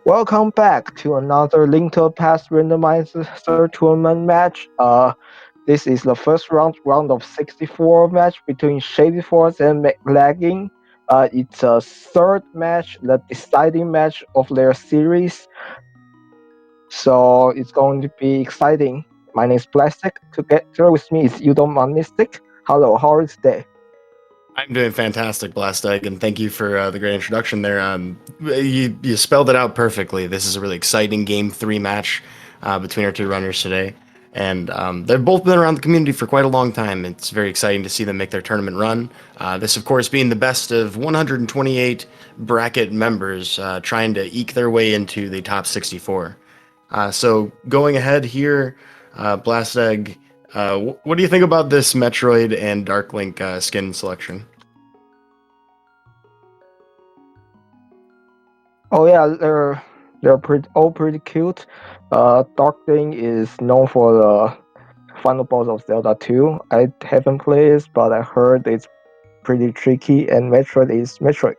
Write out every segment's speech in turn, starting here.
Welcome back to another Link to the Past Randomizer Tournament match. This is the first round of 64 match between shadyforce and Mclagging. It's a third match, the deciding match of their series. So it's going to be exciting. My name is Plastic. Together with me is Udon Monistic. Hello, how are you today? I'm doing fantastic, Blast Egg, and thank you for the great introduction there. You spelled it out perfectly. This is a really exciting Game 3 match between our two runners today. And they've both been around the community for quite a long time. It's very exciting to see them make their tournament run. This, of course, being the best of 128 bracket members trying to eke their way into the top 64. So going ahead here, Blast Egg, what do you think about this Metroid and Dark Link skin selection? Oh yeah, they're all pretty cute. Darkling is known for the final boss of Zelda 2. I haven't played it, but I heard it's pretty tricky, and Metroid is Metroid.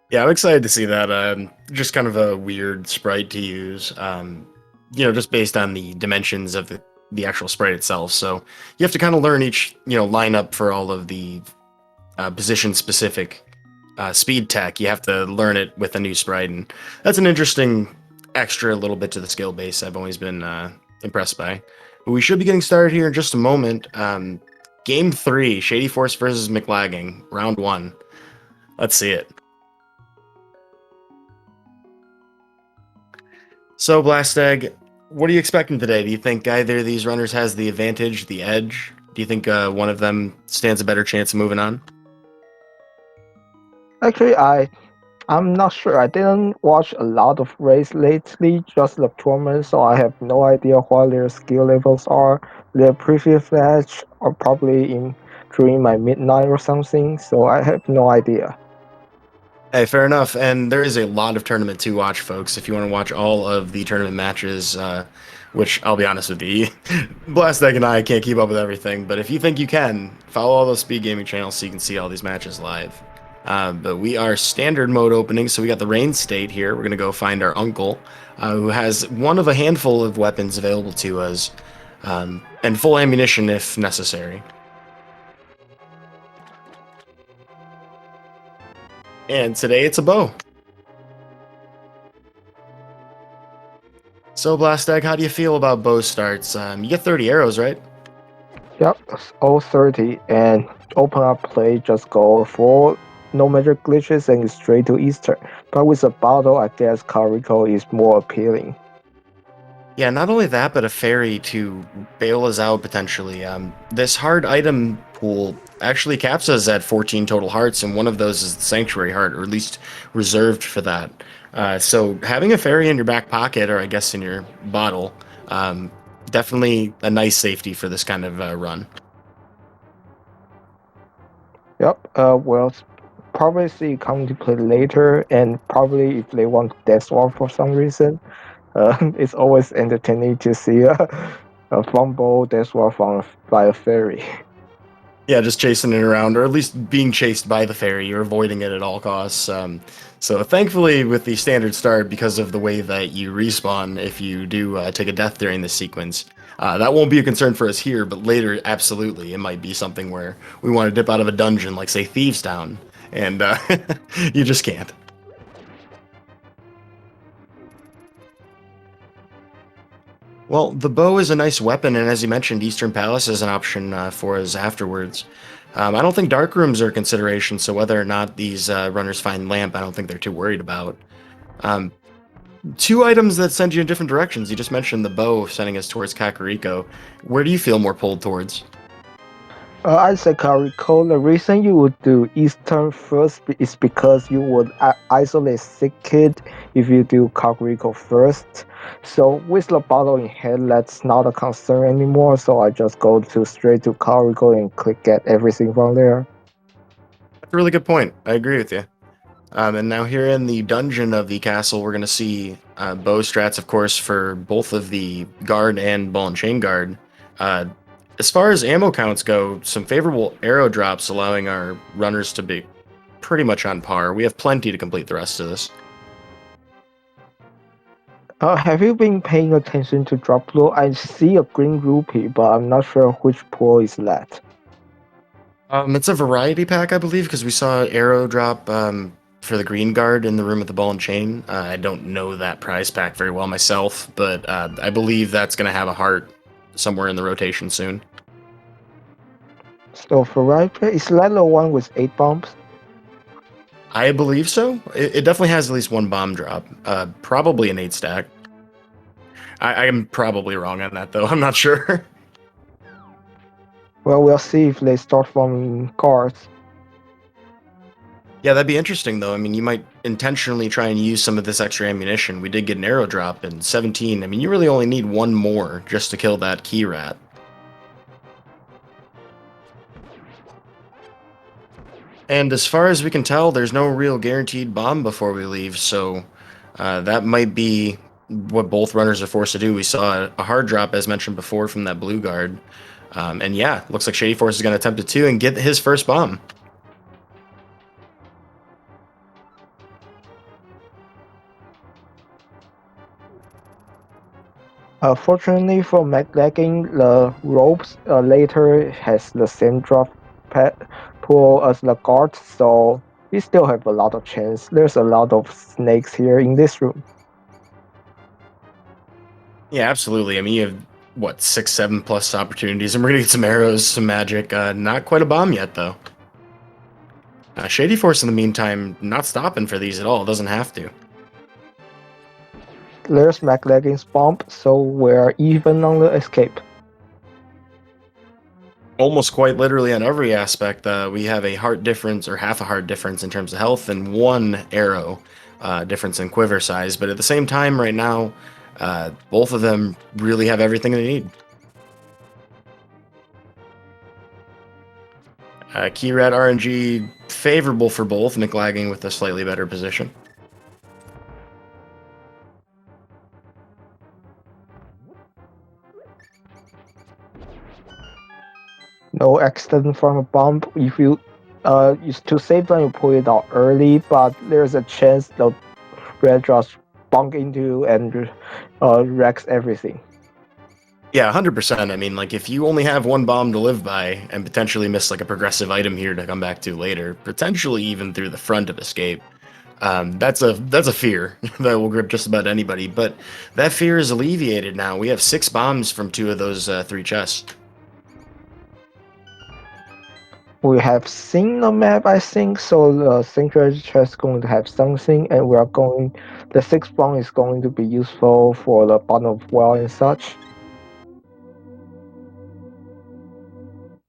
Yeah, I'm excited to see that. Just kind of a weird sprite to use. Just based on the dimensions of the actual sprite itself. So you have to kind of learn each, line up for all of the position specific speed tech. You have to learn it with a new sprite, and that's an interesting extra little bit to the skill base I've always been impressed by. But we should be getting started here in just a moment. Game 3, Shadyforce versus Mclagging, round 1. Let's see it. So, Blast Egg, what are you expecting today? Do you think either of these runners has the advantage, the edge? Do you think one of them stands a better chance of moving on? Actually, I'm not sure. I didn't watch a lot of race lately, just the tournament, so I have no idea what their skill levels are. Their previous match are probably in during my midnight or something, so I have no idea. Hey, fair enough. And there is a lot of tournament to watch, folks. If you want to watch all of the tournament matches, which I'll be honest with you, Blast Egg and I can't keep up with everything. But if you think you can, follow all those speed gaming channels so you can see all these matches live. But we are standard mode opening, so we got the rain state here. We're gonna go find our uncle, who has one of a handful of weapons available to us, and full ammunition if necessary. And today it's a bow. So, Blast Egg, how do you feel about bow starts? You get 30 arrows, right? Yep, all 30, and open up play, just go for no major glitches and straight to Easter. But with a bottle, I guess Kakariko is more appealing. Yeah, not only that, but a fairy to bail us out potentially. This hard item pool actually caps us at 14 total hearts, and one of those is the Sanctuary Heart, or at least reserved for that. So having a fairy in your back pocket, or I guess in your bottle, definitely a nice safety for this kind of run. Yep, well, probably see it come to play later, and probably if they want Death Sword for some reason, it's always entertaining to see a fumble Death Sword by a fairy. Yeah, just chasing it around, or at least being chased by the fairy. You're avoiding it at all costs. So thankfully, with the standard start, because of the way that you respawn, if you do take a death during this sequence, that won't be a concern for us here. But later, absolutely, it might be something where we want to dip out of a dungeon, like say Thieves Town, and you just can't. Well, the bow is a nice weapon, and as you mentioned, Eastern Palace is an option for us afterwards. I don't think dark rooms are a consideration, so whether or not these runners find lamp, I don't think they're too worried about. Um, Two items that send you in different directions. You just mentioned the bow sending us towards Kakariko. Where do you feel more pulled towards? I'd say Kakariko, the reason you would do Eastern first is because you would isolate sick kid if you do Kakariko first. So with the bottle in hand, that's not a concern anymore. So I just go to straight to Kakariko and click get everything from there. That's a really good point. I agree with you. And now here in the dungeon of the castle, we're going to see bow strats, of course, for both of the guard and ball and chain guard. As far as ammo counts go, some favorable arrow drops allowing our runners to be pretty much on par. We have plenty to complete the rest of this. Have you been paying attention to drop pool? I see a green rupee, but I'm not sure which pool is that. It's a variety pack, I believe, because we saw arrow drop for the green guard in the room with the ball and chain. I don't know that prize pack very well myself, but I believe that's going to have a heart somewhere in the rotation soon. So for right play, is that the one with 8 bombs? I believe so. It definitely has at least one bomb drop. Probably an 8 stack. I am probably wrong on that, though. I'm not sure. Well, we'll see if they start from cards. Yeah, that'd be interesting, though. I mean, you might intentionally try and use some of this extra ammunition. We did get an arrow drop in 17. I mean, you really only need one more just to kill that key rat. And as far as we can tell, there's no real guaranteed bomb before we leave, so that might be what both runners are forced to do. We saw a hard drop, as mentioned before, from that blue guard. And yeah, looks like Shadyforce is going to attempt it too and get his first bomb. Fortunately for Mclagging, the ropes later has the same drop pool as the guard, so we still have a lot of chance. There's a lot of snakes here in this room. Yeah, absolutely. I mean, you have, what, 6, 7 plus opportunities, and we're going to get some arrows, some magic. Not quite a bomb yet, though. Shadyforce, in the meantime, not stopping for these at all. Doesn't have to. There's Mclagging's bomb, so we're even on the escape. Almost quite literally on every aspect, we have a heart difference or half a heart difference in terms of health and one arrow difference in quiver size. But at the same time, right now, both of them really have everything they need. Key rat RNG favorable for both, Mclagging with a slightly better position. No accident from a bomb. If you to save time, you pull it out early, but there's a chance the red just bunk into and wrecks everything. Yeah, 100%. I mean, like, if you only have one bomb to live by and potentially miss, like, a progressive item here to come back to later, potentially even through the front of escape, that's a fear that will grip just about anybody. But that fear is alleviated now. We have 6 bombs from 2 of those 3 chests. We have seen the map, I think, so the sanctuary chest is going to have something, and the sixth bomb is going to be useful for the bottom of well and such.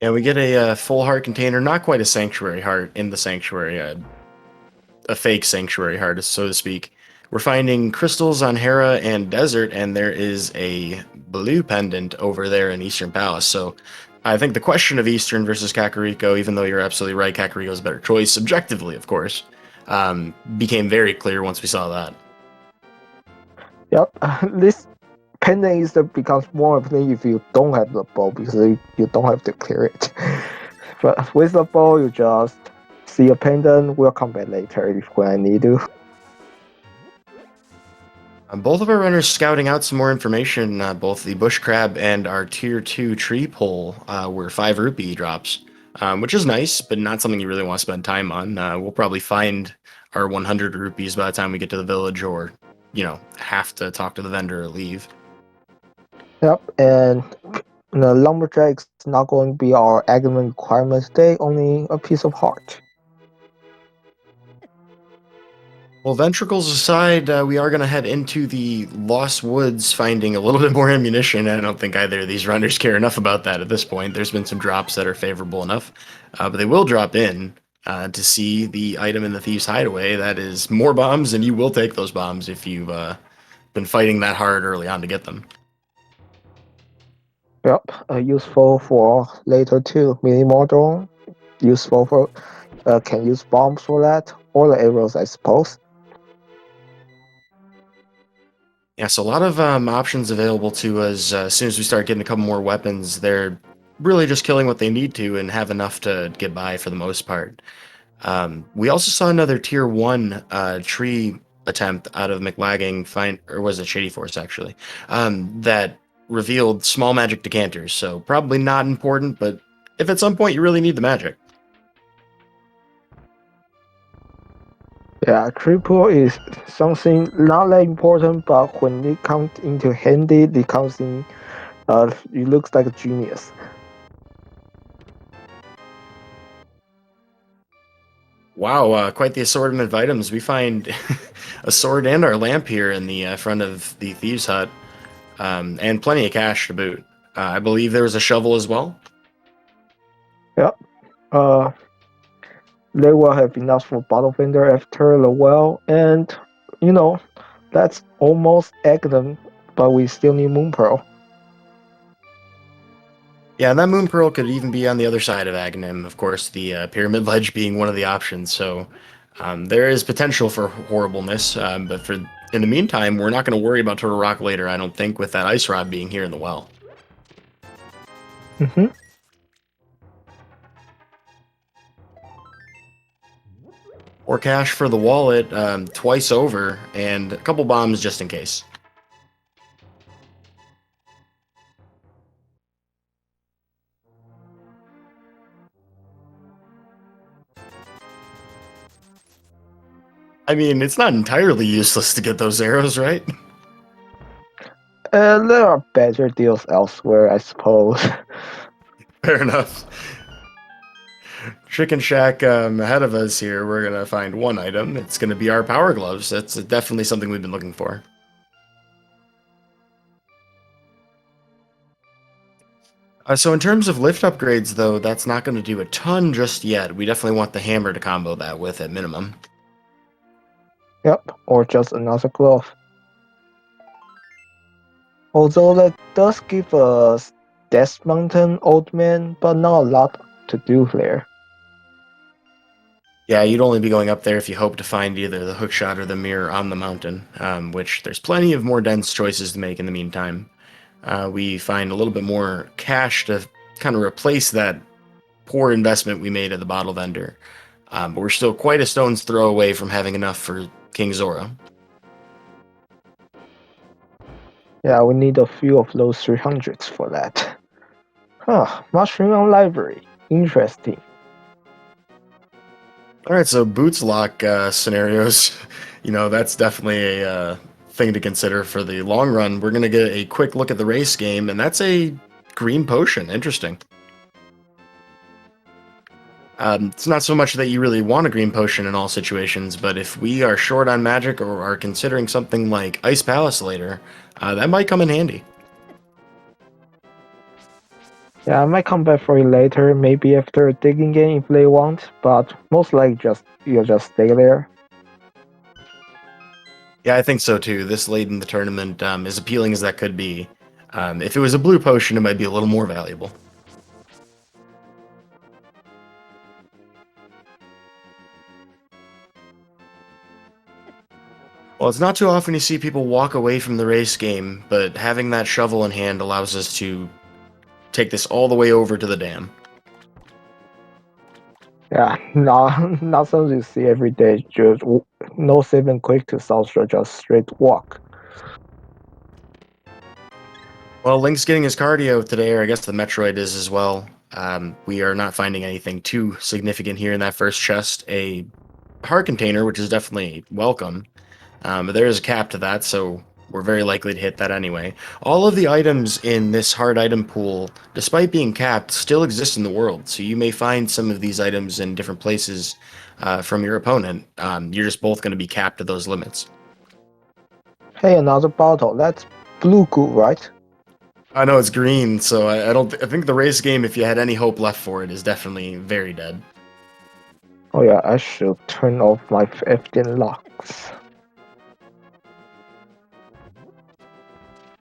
And we get a full heart container, not quite a sanctuary heart in the sanctuary, a fake sanctuary heart, so to speak. We're finding crystals on Hera and Desert, and there is a blue pendant over there in Eastern Palace. So I think the question of Eastern versus Kakariko, even though you're absolutely right, Kakariko's a better choice, subjectively, of course, became very clear once we saw that. Yep, this pendant becomes more of a thing if you don't have the bow, because you don't have to clear it. But with the bow, you just see a pendant. We'll come back later if when I need to. Both of our runners scouting out some more information. Both the bush crab and our tier 2 tree pole were 5 rupee drops, which is nice, but not something you really want to spend time on. We'll probably find our 100 rupees by the time we get to the village, or, have to talk to the vendor or leave. Yep, and the lumberjack is not going to be our argument requirement today, only a piece of heart. Well, ventricles aside, we are going to head into the Lost Woods, finding a little bit more ammunition. I don't think either of these runners care enough about that at this point. There's been some drops that are favorable enough, but they will drop in to see the item in the Thieves Hideaway. That is more bombs, and you will take those bombs if you've been fighting that hard early on to get them. Yep, useful for later too. Mini model, useful for can use bombs for that, or the arrows, I suppose. Yeah, so a lot of options available to us. As soon as we start getting a couple more weapons, they're really just killing what they need to and have enough to get by for the most part. We also saw another tier 1 tree attempt out of Mclagging, or was it Shady Force actually, that revealed small magic decanters. So probably not important, but if at some point you really need the magic. Yeah, triple is something not that important, but when it comes into handy, it comes in. It looks like a genius. Wow, quite the assortment of items. We find a sword and our lamp here in the front of the Thieves Hut, and plenty of cash to boot. I believe there was a shovel as well. Yep. They will have enough for bottle vendor after the well, and you know, that's almost Aghanim, but we still need Moon Pearl. Yeah, and that moon pearl could even be on the other side of Aghanim, of course, the pyramid ledge being one of the options. So there is potential for horribleness, but for in the meantime, we're not going to worry about Turtle Rock later, I don't think, with that ice rod being here in the well. Mm-hmm. Or cash for the wallet twice over, and a couple bombs just in case. I mean, it's not entirely useless to get those arrows, right? There are better deals elsewhere, I suppose. Fair enough. Chicken Shack ahead of us here, we're going to find one item. It's going to be our power gloves. That's definitely something we've been looking for. So in terms of lift upgrades, though, that's not going to do a ton just yet. We definitely want the hammer to combo that with at minimum. Yep, or just another glove. Although that does give us Death Mountain Old Man, but not a lot to do there. Yeah, you'd only be going up there if you hope to find either the hookshot or the mirror on the mountain, which there's plenty of more dense choices to make in the meantime. We find a little bit more cash to kind of replace that poor investment we made at the bottle vendor. But we're still quite a stone's throw away from having enough for King Zora. Yeah, we need a few of those 300s for that. Huh, Mushroom on Library. Interesting. All right, so boots lock scenarios, that's definitely a thing to consider for the long run. We're going to get a quick look at the race game, and that's a green potion. Interesting. It's not so much that you really want a green potion in all situations, but if we are short on magic or are considering something like Ice Palace later, that might come in handy. Yeah, I might come back for it later, maybe after a digging game if they want, but most likely you'll just stay there. Yeah, I think so too. This late in the tournament, as appealing as that could be, if it was a blue potion, it might be a little more valuable. Well, it's not too often you see people walk away from the race game, but having that shovel in hand allows us to take this all the way over to the dam. Yeah, not something you see every day. Just no saving quick to South Shore, just straight walk. Well, Link's getting his cardio today, or I guess the Metroid is as well. We are not finding anything too significant here in that first chest. A heart container, which is definitely welcome, but there is a cap to that, so we're very likely to hit that anyway. All of the items in this hard item pool, despite being capped, still exist in the world, so you may find some of these items in different places from your opponent. You're just both going to be capped to those limits. Hey, another bottle. That's blue goo, right? I know it's green, so I don't. I think the race game, if you had any hope left for it, is definitely very dead. Oh yeah, I should turn off my 15 locks.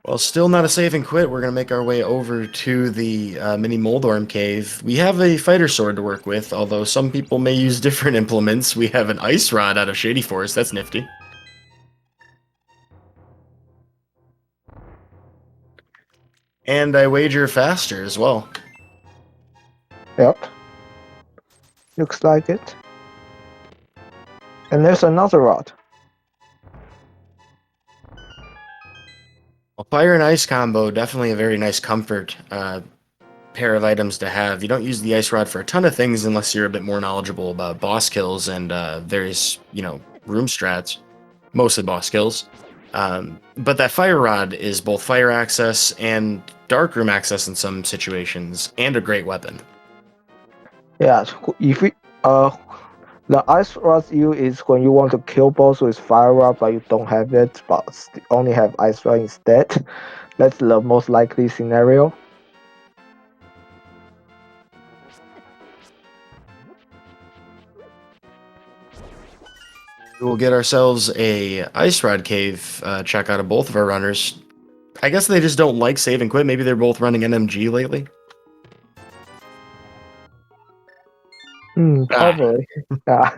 Well, still not a save and quit. We're gonna make our way over to the mini Moldorm cave. We have a fighter sword to work with, although some people may use different implements. We have an ice rod out of Shady Force. That's nifty. And I wager faster as well. Yep. Looks like it. And there's another rod. Well, fire and ice combo, definitely a very nice comfort pair of items to have. You don't use the ice rod for a ton of things unless you're a bit more knowledgeable about boss kills and various, room strats, mostly boss kills. But that fire rod is both fire access and dark room access in some situations, and a great weapon. Yeah, if we the ice rod you is when you want to kill boss with fire rod, but you don't have it, but only have ice rod instead. That's the most likely scenario. We'll get ourselves a ice rod cave check out of both of our runners. I guess they just don't like save and quit. Maybe they're both running NMG lately. Ah, Probably. Yeah.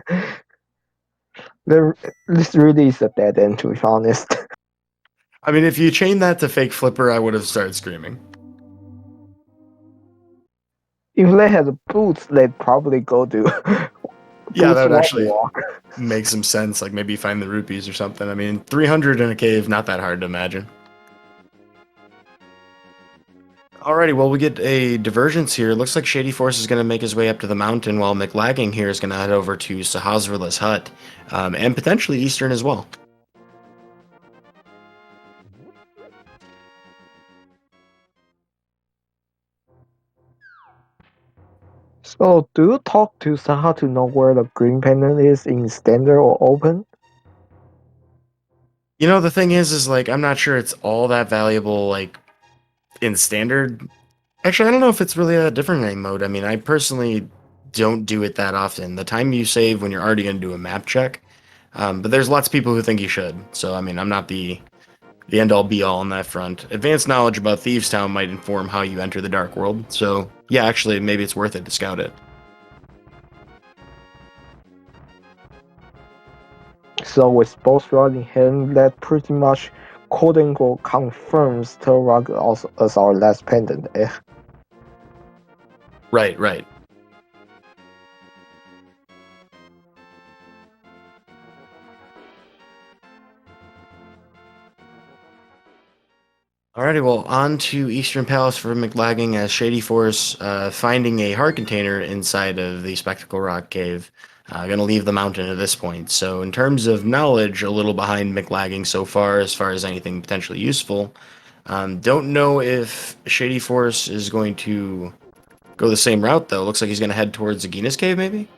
There, this really is a dead end, to be honest. I mean, if you chain that to fake flipper, I would have started screaming. If they had boots, they'd probably go to Yeah, that boots would one actually walk. make some sense. Like maybe find the rupees or something. I mean, 300 in a cave, not that hard to imagine. Alrighty, well, we get a divergence here. Looks like Shady Force is going to make his way up to the mountain, while Mclagging here is going to head over to Sahasrala's hut, and potentially Eastern as well. So, do you talk to Saha to know where the green pendant is in standard or open? You know, the thing is like, I'm not sure it's all that valuable, like, in standard. Actually, I don't know if it's really that different in mode. I mean, I personally don't do it that often. The time you save when you're already going to do a map check. But there's lots of people who think you should. So, I mean, I'm not the end all be all on that front. Advanced knowledge about Thieves Town might inform how you enter the Dark World. So, yeah, actually, maybe it's worth it to scout it. So, with both rod in hand, that pretty much quote unquote confirms Turok as our last pendant. Right, right. Alrighty, well, on to Eastern Palace for Mclagging as Shady Force finding a heart container inside of the Spectacle Rock Cave. Gonna leave the mountain at this point. So, in terms of knowledge, a little behind Mclagging so far as anything potentially useful. Don't know if Shady Force is going to go the same route, though. Looks like he's gonna head towards Agina's Cave, maybe?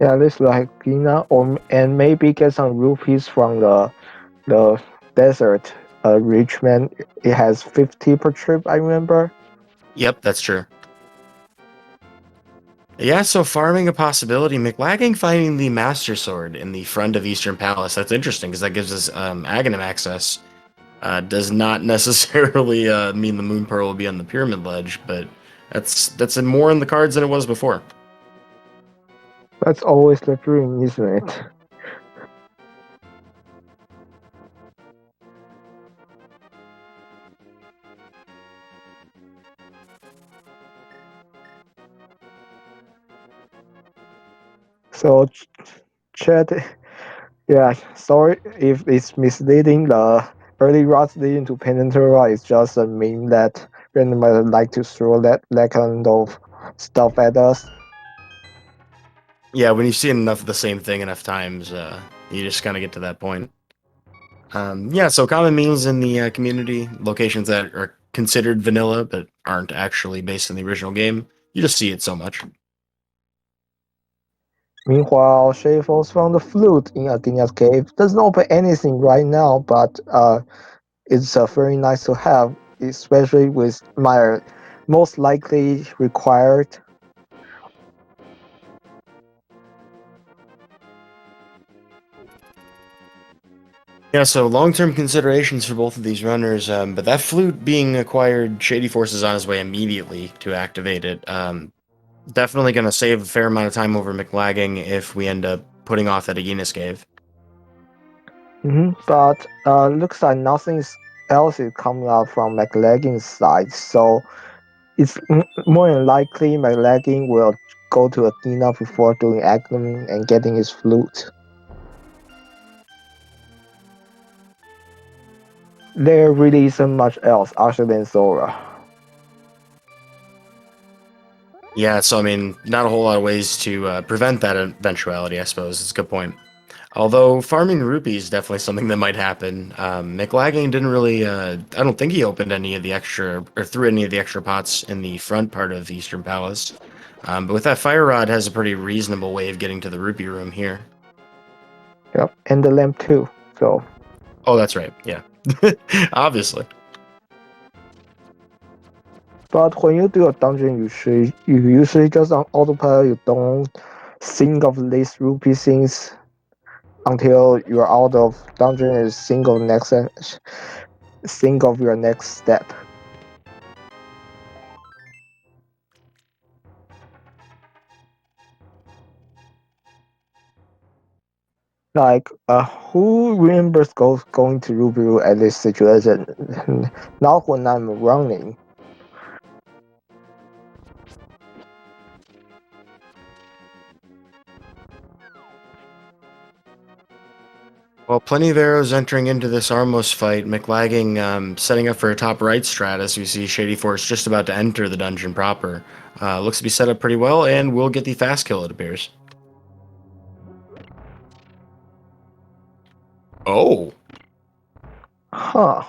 Yeah, this like Gina, or and maybe get some rupees from the desert. Richmond, it has 50 per trip. I remember. Yep, that's true. Yeah, so farming a possibility. Mclagging finding the Master Sword in the front of Eastern Palace. That's interesting because that gives us Aghanim access. Does not necessarily mean the Moon Pearl will be on the Pyramid Ledge, but that's more in the cards than it was before. That's always the dream, isn't it? So, Chad, yeah, sorry if it's misleading. The early routes leading to Peninsula is just a meme that randomizer like to throw that kind of stuff at us. Yeah, when you've seen enough of the same thing enough times, you just kind of get to that point. Yeah, so common memes in the community, locations that are considered vanilla but aren't actually based in the original game. You just see it so much. Meanwhile, Shay falls from the flute in Athena's cave. Doesn't open anything right now, but it's very nice to have, especially with Mire most likely required. Yeah, so long-term considerations for both of these runners, but that flute being acquired, Shady Force is on his way immediately to activate it. Definitely going to save a fair amount of time over McLagging if we end up putting off that Aegis cave. But looks like nothing else is coming out from Mclagging's side, so it's more than likely Mclagging will go to Athena before doing Aghanim and getting his flute. There really isn't much else other than Zora. Yeah, so I mean, not a whole lot of ways to prevent that eventuality, I suppose. It's a good point. Although farming rupees is definitely something that might happen. Mclagging didn't really, I don't think he opened any of the extra, or threw any of the extra pots in the front part of the Eastern Palace. But with that fire rod has a pretty reasonable way of getting to the rupee room here. Yep, and the lamp too. So Oh, that's right. Yeah. Obviously. but when you do a dungeon, you usually just on autopilot. You don't think of these rupee things until you're out of dungeon and think of your next step. Like, who remembers going to Ruby at this situation? Not when I'm running. Well, plenty of arrows entering into this Armos fight. Mclagging setting up for a top right strat as we see Shady Force just about to enter the dungeon proper. Looks to be set up pretty well, and we'll get the fast kill, it appears. Oh. Huh.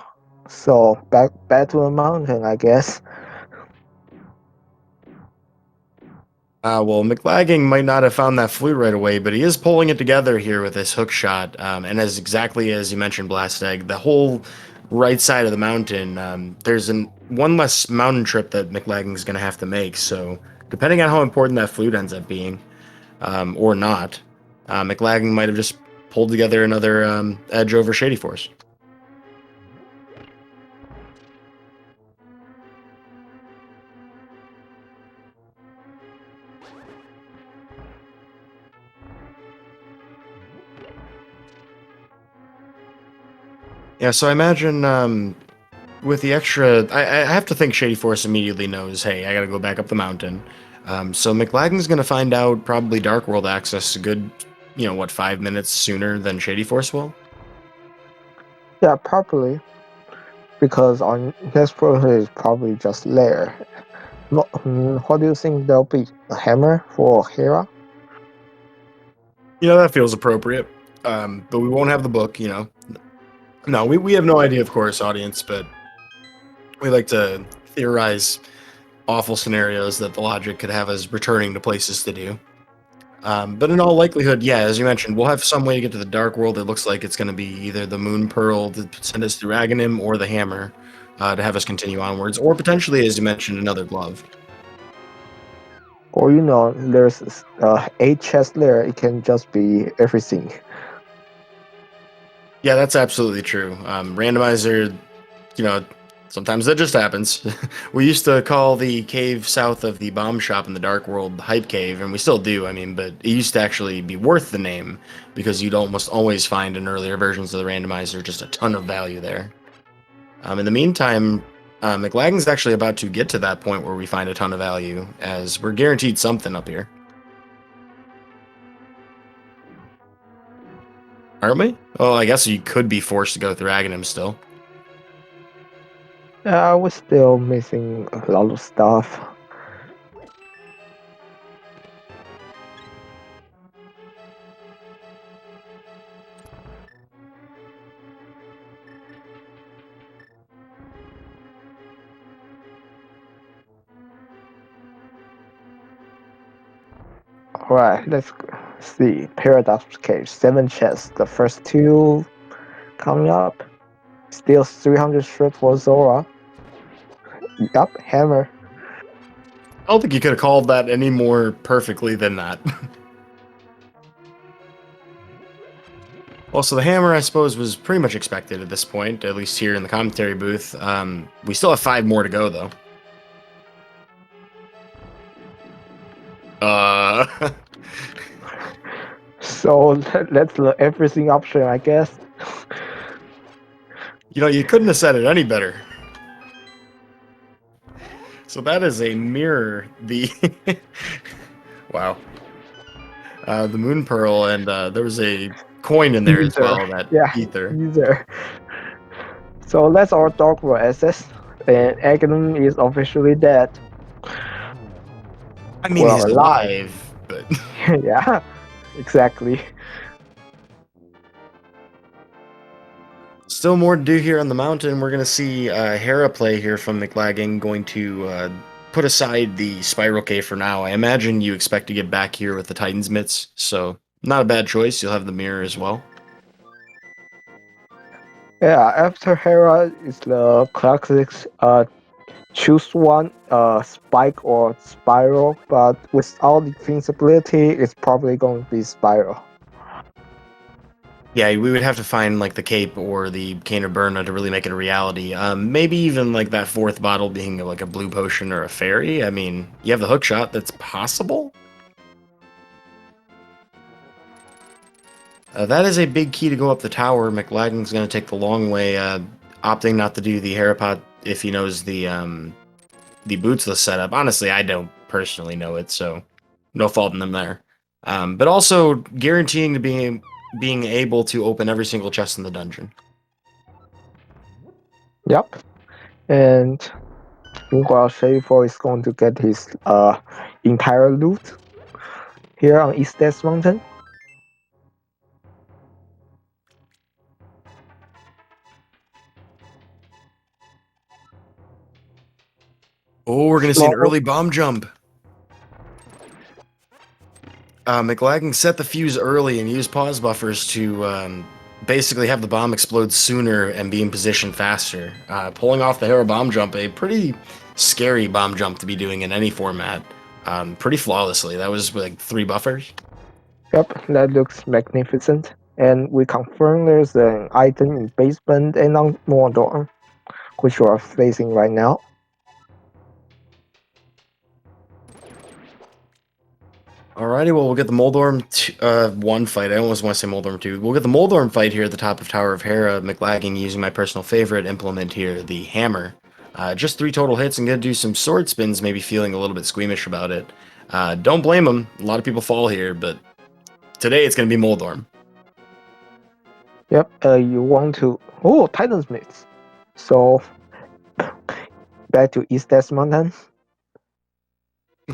So back to the mountain, I guess. Well, Mclagging might not have found that flute right away, but he is pulling it together here with this hook shot. And as exactly as you mentioned, Blast Egg, the whole right side of the mountain, there's one less mountain trip that Mclagging is going to have to make. So, depending on how important that flute ends up being, or not, Mclagging might have just pulled together another edge over Shady Force. Yeah, so I imagine with the extra, I have to think Shady Force immediately knows, hey, I gotta go back up the mountain. So Mclagging's gonna find out probably Dark World access a good, 5 minutes sooner than Shady Force will. Yeah, probably. Because on next project is probably just layer. What do you think there'll be? A hammer for Hera? That feels appropriate. But we won't have the book. No, we have no idea, of course, audience, but we like to theorize awful scenarios that the logic could have us returning to places to do. But in all likelihood, yeah, as you mentioned, we'll have some way to get to the Dark World. It looks like it's going to be either the Moon Pearl to send us through Aghanim or the Hammer to have us continue onwards, or potentially, as you mentioned, another glove. Or there's 8 chest layer. It can just be everything. Yeah, that's absolutely true. Randomizer, you know, sometimes that just happens. We used to call the cave south of the bomb shop in the Dark World the Hype Cave, and we still do, I mean, but it used to actually be worth the name because you'd almost always find in earlier versions of the Randomizer just a ton of value there. In the meantime, Mclagging's actually about to get to that point where we find a ton of value, as we're guaranteed something up here. Aren't we? Well, I guess you could be forced to go through Aghanim still. Yeah, we're still missing a lot of stuff. Alright, let's see. Paradox Cave, 7 chests. The first 2 coming up. Still 300 strip for Zora. Yup, hammer. I don't think you could have called that any more perfectly than that. Also, the hammer, I suppose, was pretty much expected at this point, at least here in the commentary booth. We still have 5 more to go, though. So that's the everything option, I guess. You couldn't have said it any better. So that is a mirror. Wow. The Moon Pearl, and there was a coin in there as well, that Yeah, ether. either. So that's our Dark World SS, and Ganon is officially dead. I mean, Well, he's alive. alive, but Yeah, exactly. still more to do here on the mountain. We're going to see Hera play here from Mclagging, going to put aside the Spiral Cave for now. I imagine you expect to get back here with the Titan's Mitts, so not a bad choice. You'll have the Mirror as well. Yeah, after Hera is the classics. Choose one, spike or spiral, but without the invincibility, it's probably going to be spiral. Yeah, we would have to find like the cape or the cane of Burna to really make it a reality. Maybe even like that fourth bottle being like a blue potion or a fairy. I mean, you have the hook shot. That's possible. That is a big key to go up the tower. Mclagging's going to take the long way, opting not to do the Harapot if he knows the bootsless setup. Honestly, I don't personally know it, so no fault in them there. But also guaranteeing to being able to open every single chest in the dungeon. Yep. And meanwhile, Shadyforce is going to get his entire loot here on East Death Mountain. Oh, we're going to see an Slow. early bomb jump. Mclagging set the fuse early and used pause buffers to basically have the bomb explode sooner and be in position faster. Pulling off the Hero bomb jump, a pretty scary bomb jump to be doing in any format, pretty flawlessly. That was like 3 buffers. Yep, that looks magnificent. And we confirm there's an item in basement and on Mordor, which we are facing right now. Alrighty, well, we'll get the Moldorm 1 fight. I almost want to say Moldorm 2. We'll get the Moldorm fight here at the top of Tower of Hera. Mclagging using my personal favorite implement here, the hammer. Just 3 total hits and gonna do some sword spins, maybe feeling a little bit squeamish about it. Don't blame him. A lot of people fall here, but today it's gonna be Moldorm. Yep, you want to... Oh, Titan's Mitts. So, back to East Death Mountain.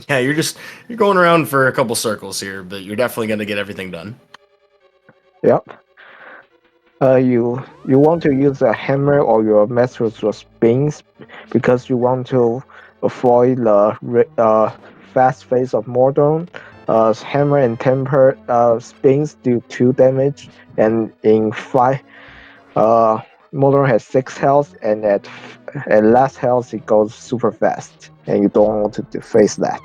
Yeah, you're going around for a couple circles here, but you're definitely gonna get everything done. Yep. You want to use a hammer or your methods or spins because you want to avoid the fast phase of Mordor. Hammer and temper spins do 2 damage, and in 5, Mordor has 6 health, and at last health it goes super fast, and you don't want to face that.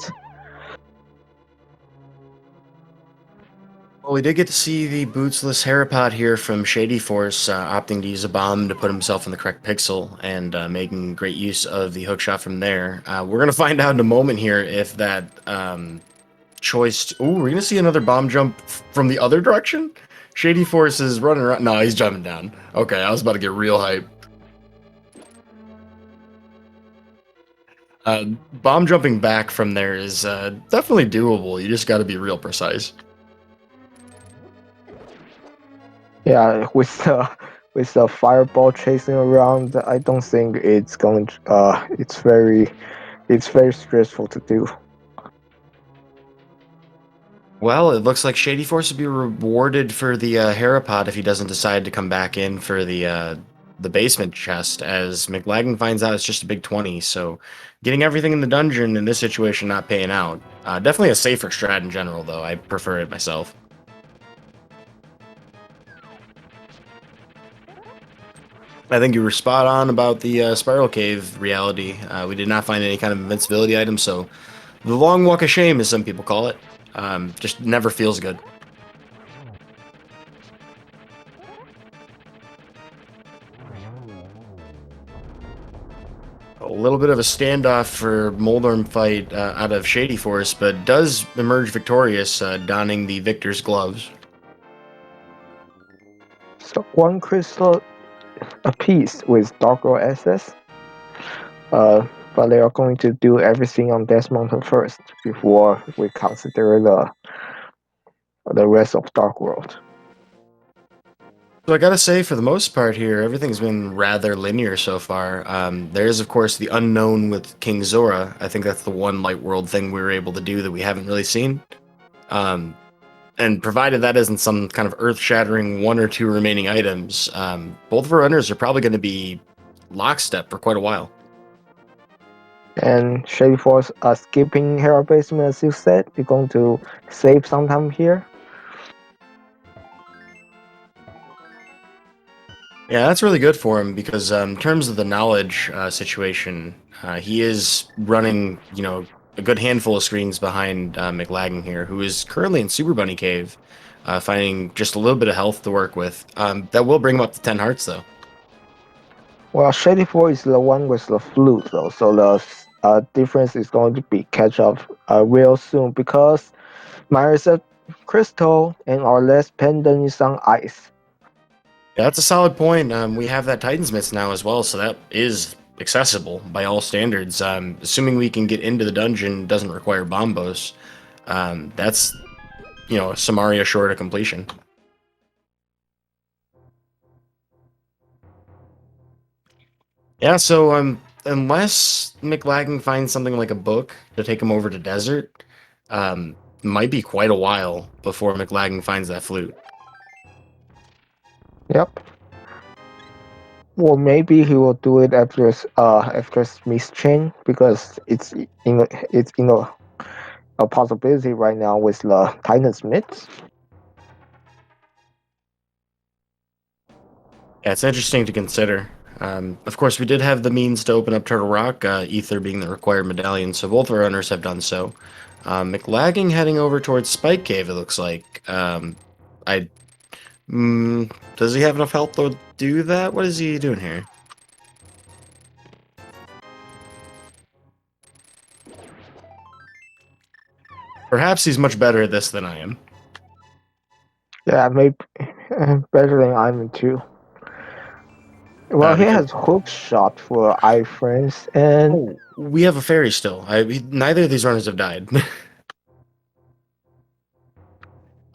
Well, we did get to see the bootsless Harapot here from Shadyforce, opting to use a bomb to put himself in the correct pixel and making great use of the hookshot from there. We're going to find out in a moment here if that choice... Ooh, we're going to see another bomb jump from the other direction? Shadyforce is running around... No, he's jumping down. Okay, I was about to get real hype. Bomb jumping back from there is definitely doable. You just got to be real precise. Yeah, with the fireball chasing around, I don't think it's going. It's very stressful to do. Well, it looks like Shadyforce will be rewarded for the Harapod if he doesn't decide to come back in for the basement chest, as Mclagging finds out it's just a big 20, so getting everything in the dungeon in this situation not paying out. Definitely a safer strat in general, though. I prefer it myself. I think you were spot on about the Spiral Cave reality. We did not find any kind of invincibility item, so the Long Walk of Shame, as some people call it, just never feels good. A little bit of a standoff for Moldorm fight out of Shadyforce, but does emerge victorious, donning the victor's gloves. So 1 crystal apiece with Dark SS. But they are going to do everything on Death Mountain first before we consider the rest of Dark World. So I gotta say, for the most part here, everything's been rather linear so far. There is, of course, the unknown with King Zora. I think that's the one light world thing we were able to do that we haven't really seen. Um, and provided that isn't some kind of earth-shattering one or two remaining items, both of our runners are probably going to be lockstep for quite a while. And shadyforce skipping Hera basement, as you said, you're going to save some time here. Yeah, that's really good for him because in terms of the knowledge situation, he is running, a good handful of screens behind Mclagging here, who is currently in Super Bunny Cave, finding just a little bit of health to work with. That will bring him up to 10 hearts, though. Well, shadyforce is the one with the flute, though, so the difference is going to be catch up real soon because Mire is a crystal and our last pendant is on ice. Yeah, that's a solid point. We have that Titan's Mitts now as well, so that is accessible by all standards. Assuming we can get into the dungeon, doesn't require bombos. That's Samaria short of completion. Yeah, so unless Mclagging finds something like a book to take him over to desert, might be quite a while before Mclagging finds that flute. Yep. Or maybe he will do it after Smith's chain because it's a possibility right now with the Titan Smiths. Yeah, it's interesting to consider. Of course, we did have the means to open up Turtle Rock, Ether being the required medallion, so both our runners have done so. Mclagging heading over towards Spike Cave, it looks like. I does he have enough health to do that? What is he doing here? Perhaps he's much better at this than I am. Yeah, maybe better than I'm too. Well, he Because has hook shot for iframes, and we have a fairy still. Neither of these runners have died.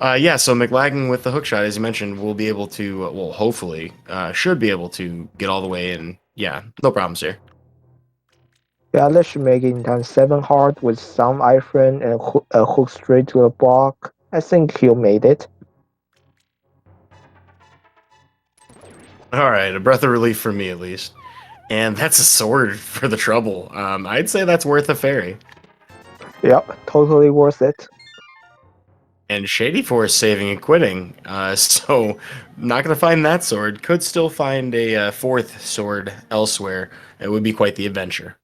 Yeah, so Mclagging with the hookshot, as you mentioned, will be able to, well, hopefully, should be able to get all the way in. Yeah, no problems here. yeah, let's should make it in time 7 hard with some iframe and a hook straight to the block. I think he'll made it. All right, a breath of relief for me at least. And that's a sword for the trouble. I'd say that's worth a fairy. Yep, totally worth it. And shadyforce saving and quitting. So, not going to find that sword. Could still find a fourth sword elsewhere. It would be quite the adventure.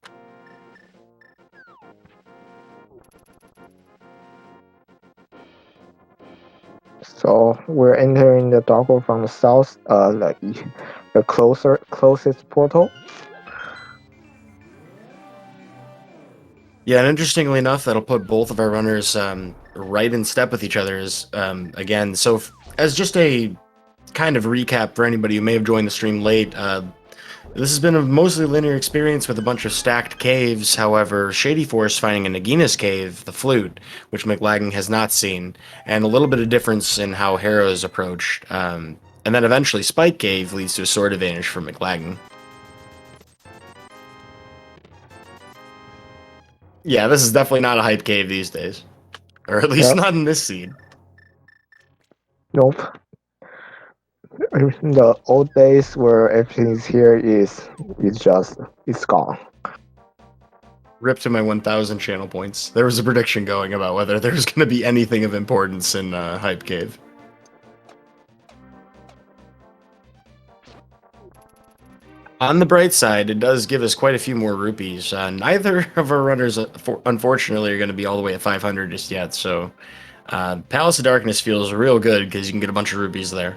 So we're entering the doggo from the south, the closest portal. Yeah, and interestingly enough, that'll put both of our runners right in step with each other. Again, so as just a kind of recap for anybody who may have joined the stream late, this has been a mostly linear experience with a bunch of stacked caves. However, shadyforce finding a Nagina's cave, the flute, which Mclagging has not seen, and a little bit of difference in how Hera is approached. And then eventually Spike Cave leads to a sword advantage for Mclagging. Yeah, this is definitely not a hype cave these days. Or at least Yep. not in this seed. Nope. The old days where everything's here it's gone. Rip to my 1,000 channel points. There was a prediction going about whether there's going to be anything of importance in Hype Cave. On the bright side, it does give us quite a few more rupees. Neither of our runners, unfortunately, are going to be all the way at 500 just yet, so Palace of Darkness feels real good because you can get a bunch of rupees there.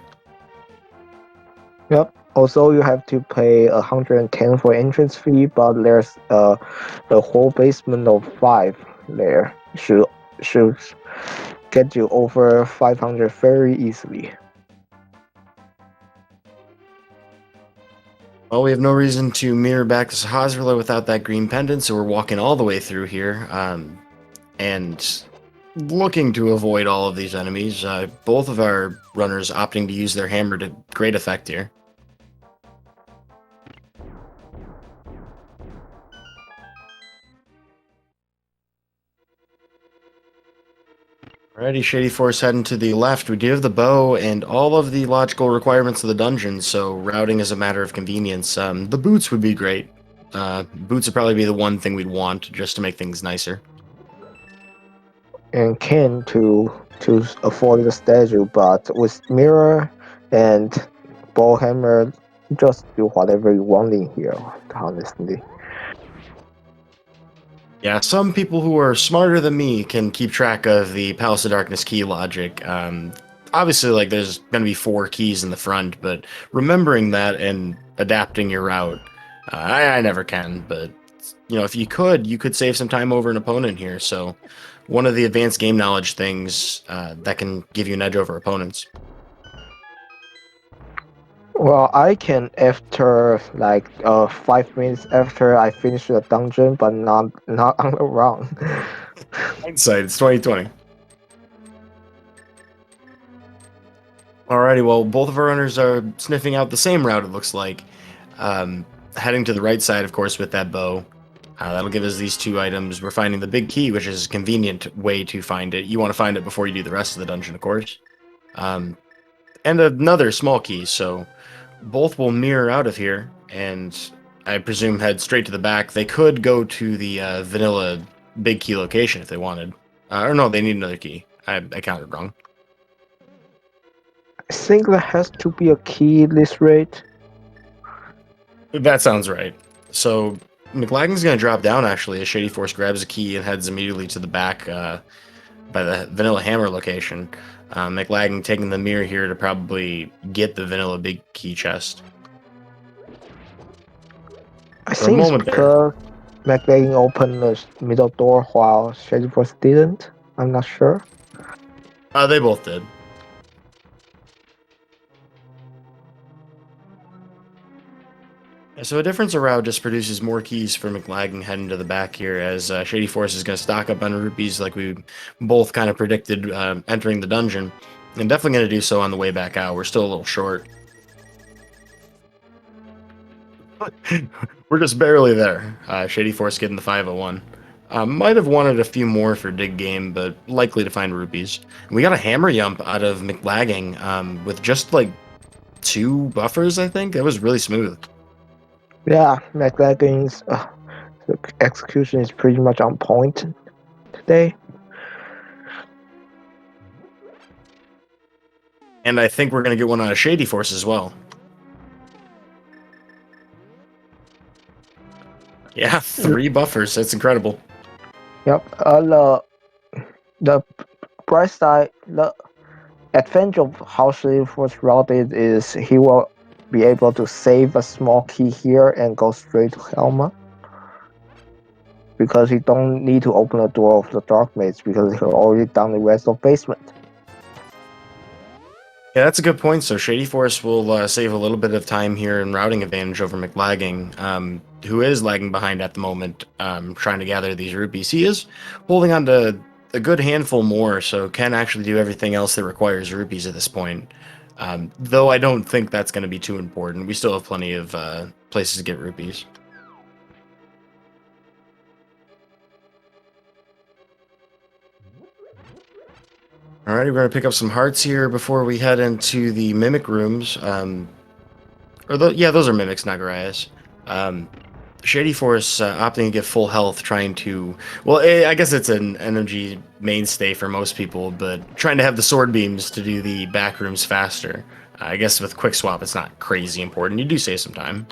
Yep. Also, you have to pay 110 for entrance fee, but there's the whole basement of 5 there. Should get you over 500 very easily. Well, we have no reason to mirror back to Sahasrala without that green pendant, so we're walking all the way through here. And looking to avoid all of these enemies. Both of our runners opting to use their hammer to great effect here. Alrighty, Shady Force heading to the left. We do have the bow and all of the logical requirements of the dungeon, so routing is a matter of convenience. The boots would be great. Boots would probably be the one thing we'd want just to make things nicer. And Ken to afford the statue, but with Mirror and Ballhammer, just do whatever you want in here, honestly. Yeah, some people who are smarter than me can keep track of the Palace of Darkness key logic. Obviously, like there's going to be 4 keys in the front, but remembering that and adapting your route, I never can. But if you could save some time over an opponent here. So, one of the advanced game knowledge things that can give you an edge over opponents. Well, I can after like 5 minutes after I finish the dungeon, but not on the round. Hindsight, it's 2020. Alrighty, well, both of our runners are sniffing out the same route, it looks like. Heading to the right side, of course, with that bow. That'll give us these 2 items. We're finding the big key, which is a convenient way to find it. You want to find it before you do the rest of the dungeon, of course. And another small key, so both will mirror out of here, and I presume head straight to the back. They could go to the vanilla big key location if they wanted. Or no, they need another key. I counted wrong. I think there has to be a key this rate. That sounds right. So Mclagging's going to drop down, actually, as Shady Force grabs a key and heads immediately to the back by the Vanilla Hammer location. Mclagging taking the mirror here to probably get the Vanilla Big Key chest. I think it's because Mclagging opened the middle door while Shady Force didn't. I'm not sure. They both did. So a difference around just produces more keys for Mclagging heading to the back here, as Shady Force is going to stock up on rupees like we both kind of predicted entering the dungeon, and definitely going to do so on the way back out. We're still a little short. We're just barely there. Shady Force getting the 501. Might have wanted a few more for dig game, but likely to find rupees. And we got a hammer yump out of Mclagging with just like 2 buffers, I think. It was really smooth. Yeah, Mclagging's execution is pretty much on point today. And I think we're going to get one out of Shady Force as well. Yeah, 3 buffers. That's incredible. Yep. The bright side, the advantage of how Shady Force routed is he will be able to save a small key here and go straight to Helma. Because he don't need to open the door of the Dark Maze because he already done the rest of basement. Yeah, that's a good point. So Shady Force will save a little bit of time here in routing advantage over Mclagging, who is lagging behind at the moment, trying to gather these rupees. He is holding on to a good handful more, so can actually do everything else that requires rupees at this point. Though I don't think that's going to be too important. We still have plenty of places to get rupees. Alrighty, we're going to pick up some hearts here before we head into the mimic rooms. Those are mimics, not Garias. Shady Force opting to get full health, trying to... Well, I guess it's an energy mainstay for most people, but trying to have the sword beams to do the back rooms faster. I guess with quick swap, it's not crazy important. You do save some time.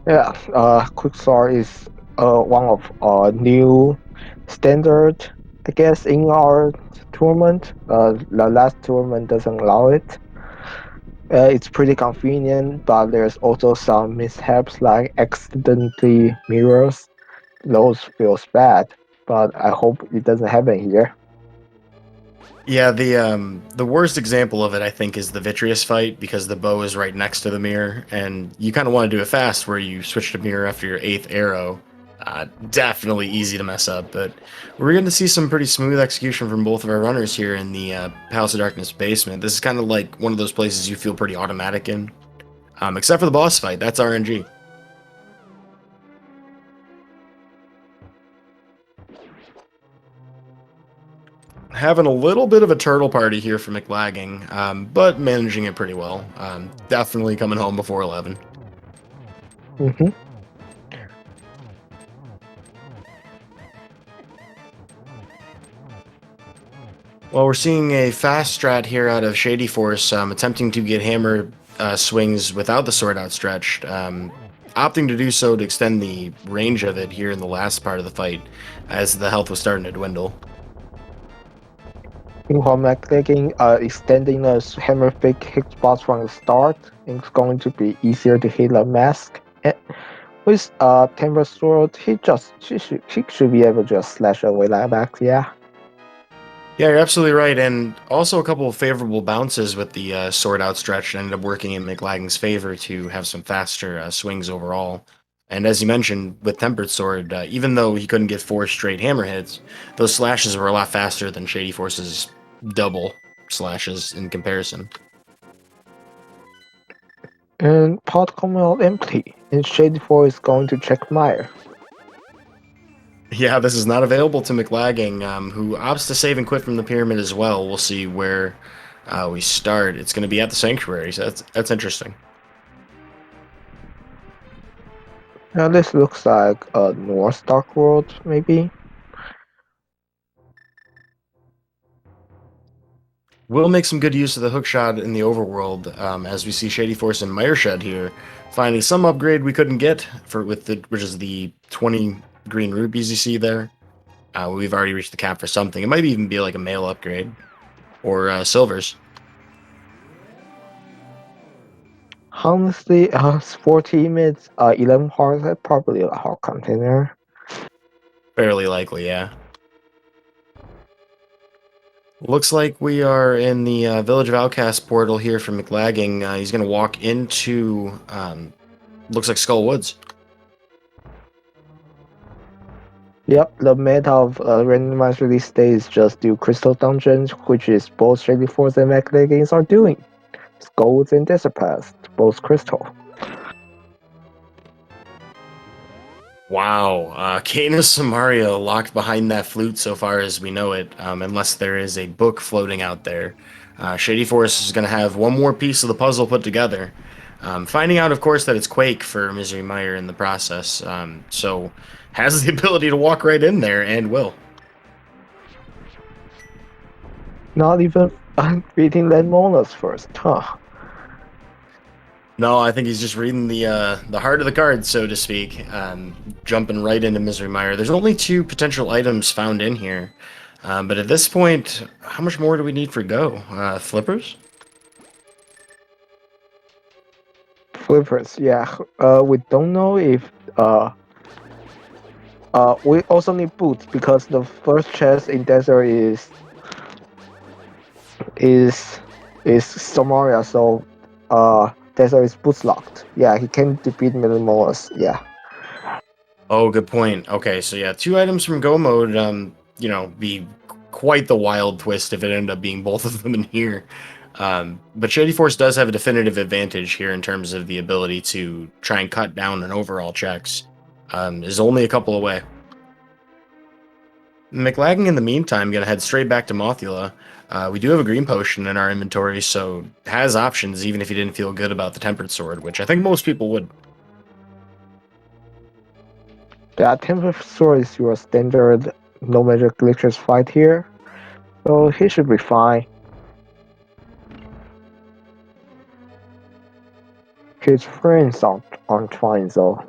Yeah, quick sword is one of new standard, I guess, in our tournament. The last tournament doesn't allow it. It's pretty convenient, but there's also some mishaps like accidentally mirrors. Those feels bad, but I hope it doesn't happen here. Yeah, the worst example of it, I think, is the Vitreous fight, because the bow is right next to the mirror, and you kind of want to do it fast, where you switch to mirror after your 8th arrow, Definitely easy to mess up, but we're going to see some pretty smooth execution from both of our runners here in the Palace of Darkness basement. This is kind of like one of those places you feel pretty automatic in, except for the boss fight. That's RNG. Having a little bit of a turtle party here for Mclagging, but managing it pretty well. Definitely coming home before 11. Mm-hmm. Well, we're seeing a fast strat here out of shadyforce, attempting to get hammer swings without the sword outstretched, opting to do so to extend the range of it here in the last part of the fight, as the health was starting to dwindle. Meanwhile, Mclagging extending the hammer fake hitbox from the start, it's going to be easier to hit a mask. And with Timber Sword, he should be able to just slash away like that, yeah. Yeah, you're absolutely right, and also a couple of favorable bounces with the sword outstretched ended up working in Mclagging's favor to have some faster swings overall. And as you mentioned, with Tempered Sword, even though he couldn't get 4 straight hammer hits, those slashes were a lot faster than Shady Force's double slashes in comparison. And pot coming out empty, and Shady4 is going to check Mire. Yeah, this is not available to Mclagging, who opts to save and quit from the pyramid as well. We'll see where we start. It's going to be at the Sanctuary, so that's interesting. Now this looks like a North Dark World, maybe? We'll make some good use of the hookshot in the overworld, as we see Shady Force and Mireshed here, finding some upgrade we couldn't get which is the 20 green rupees you see there. We've already reached the cap for something. It might even be like a mail upgrade or silvers. Honestly, 4 teammates, 11 hearts, probably a hot container. Fairly likely, yeah. Looks like we are in the Village of Outcast portal here for Mclagging. He's going to walk into, looks like Skull Woods. Yep, the meta of randomized release day is just do Crystal Dungeons, which is both Shady Force and Mclagging are doing. Skulls and Desert Pass, both Crystal. Wow, Canis Samaria locked behind that flute so far as we know it, unless there is a book floating out there. Shady Force is going to have one more piece of the puzzle put together. Finding out, of course, that it's Quake for Misery Mire in the process, so has the ability to walk right in there and will. Not even reading Landmonas first, huh? No, I think he's just reading the heart of the card, so to speak, jumping right into Misery Mire. There's only 2 potential items found in here, but at this point, how much more do we need for go? Flippers? Flippers, yeah. We don't know if we also need boots because the first chest in desert is Samaria, so desert is boots locked. Yeah, he can defeat Landmonas. Yeah. Oh, good point. Okay, so yeah, 2 items from go mode, be quite the wild twist if it ended up being both of them in here. But Shady Force does have a definitive advantage here in terms of the ability to try and cut down on overall checks. Is only a couple away. Mclagging, in the meantime, gonna head straight back to Mothula. We do have a green potion in our inventory, so has options even if you didn't feel good about the Tempered Sword, which I think most people would. Yeah, Temper Sword is your standard no magic glitches fight here, so he should be fine. His friends aren't fine though.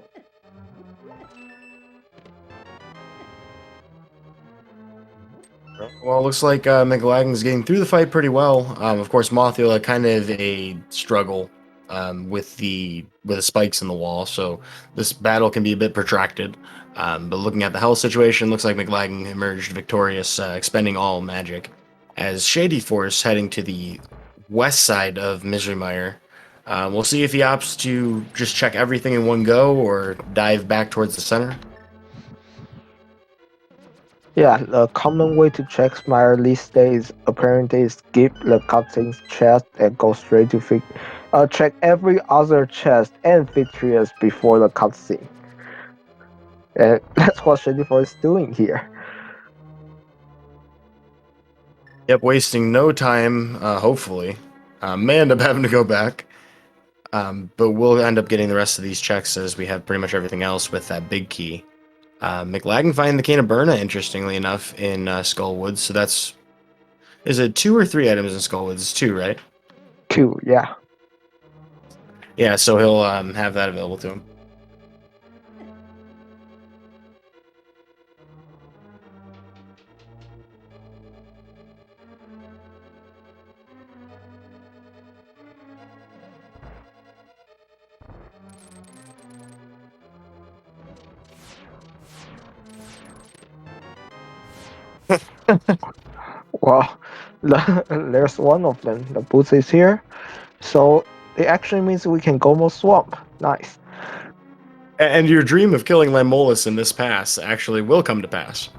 Well, it looks like Mclagging's getting through the fight pretty well. Of course, Mothula kind of a struggle with the spikes in the wall, so this battle can be a bit protracted. But looking at the health situation, looks like Mclagging emerged victorious, expending all magic. As Shady Force heading to the west side of Misery Mire, we'll see if he opts to just check everything in one go or dive back towards the center. Yeah, the common way to check Mire these days apparently skip the cutscenes chest and go straight to check every other chest and victorious before the cutscene. And that's what Shady4 is doing here. Yep, wasting no time, hopefully. May end up having to go back. But we'll end up getting the rest of these checks as we have pretty much everything else with that big key. Mclagging finding the Cane of Burna, interestingly enough, in Skullwoods. So that's... Is it 2 or 3 items in Skullwoods? It's 2, right? 2, yeah. Yeah, so he'll have that available to him. Well, there's one of them. The boots is here. So it actually means we can go more swamp. Nice. And your dream of killing Lamolus in this pass actually will come to pass.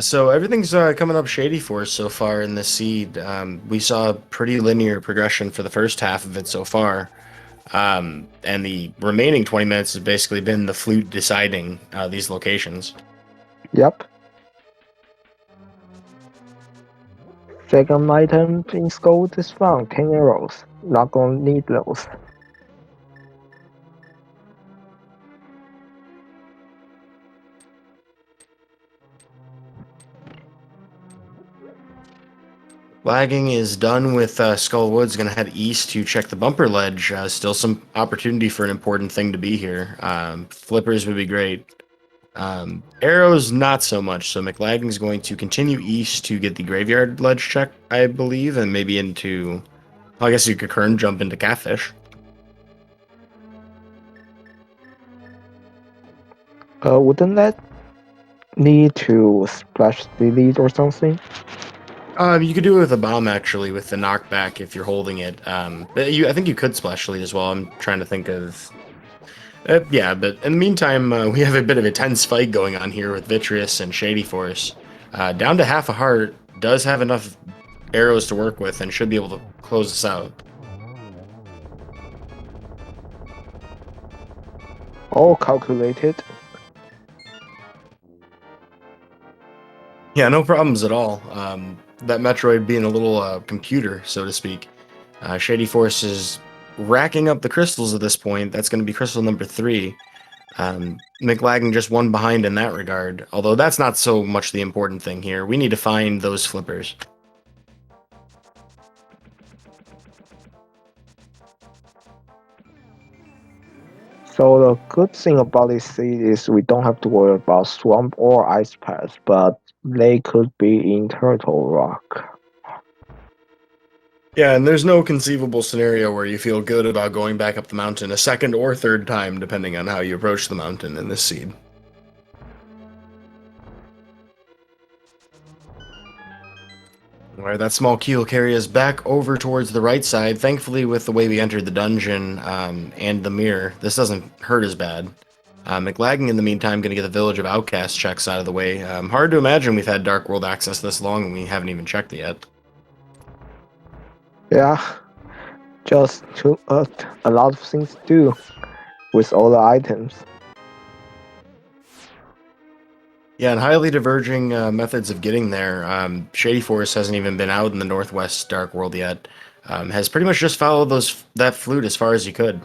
So everything's coming up shady for us so far in this seed. We saw a pretty linear progression for the first half of it so far. And the remaining 20 minutes has basically been the flute deciding these locations. Yep. Second item in gold is found. 10 arrows. Not gonna need those. Lagging is done with Skull Woods. Going to head east to check the bumper ledge. Still some opportunity for an important thing to be here. Flippers would be great. Arrows, not so much. So Mclagging is going to continue east to get the graveyard ledge check, I believe, and maybe into... Well, I guess you could current jump into Catfish. Wouldn't that need to splash delete or something? You could do it with a bomb, actually, with the knockback if you're holding it. But I think you could splash lead as well. I'm trying to think of... yeah, but in the meantime, we have a bit of a tense fight going on here with Vitreous and Shadyforce. Down to half a heart, does have enough arrows to work with, and should be able to close this out. All calculated. Yeah, no problems at all. That Metroid being a little computer, so to speak. Shadyforce is racking up the crystals at this point. That's going to be crystal number 3. Mclagging just one behind in that regard, although that's not so much the important thing here. We need to find those flippers. So the good thing about this seed is we don't have to worry about swamp or ice paths, but they could be in Turtle Rock. Yeah, and there's no conceivable scenario where you feel good about going back up the mountain a second or third time, depending on how you approach the mountain in this seed. Alright, that small key will carry us back over towards the right side. Thankfully, with the way we entered the dungeon and the mirror, this doesn't hurt as bad. Mclagging, in the meantime, going to get the Village of Outcasts checks out of the way. Hard to imagine we've had Dark World access this long and we haven't even checked it yet. Yeah, just a lot of things to do with all the items. Yeah, and highly diverging methods of getting there. Shadyforce hasn't even been out in the Northwest Dark World yet. Has pretty much just followed that flute as far as he could.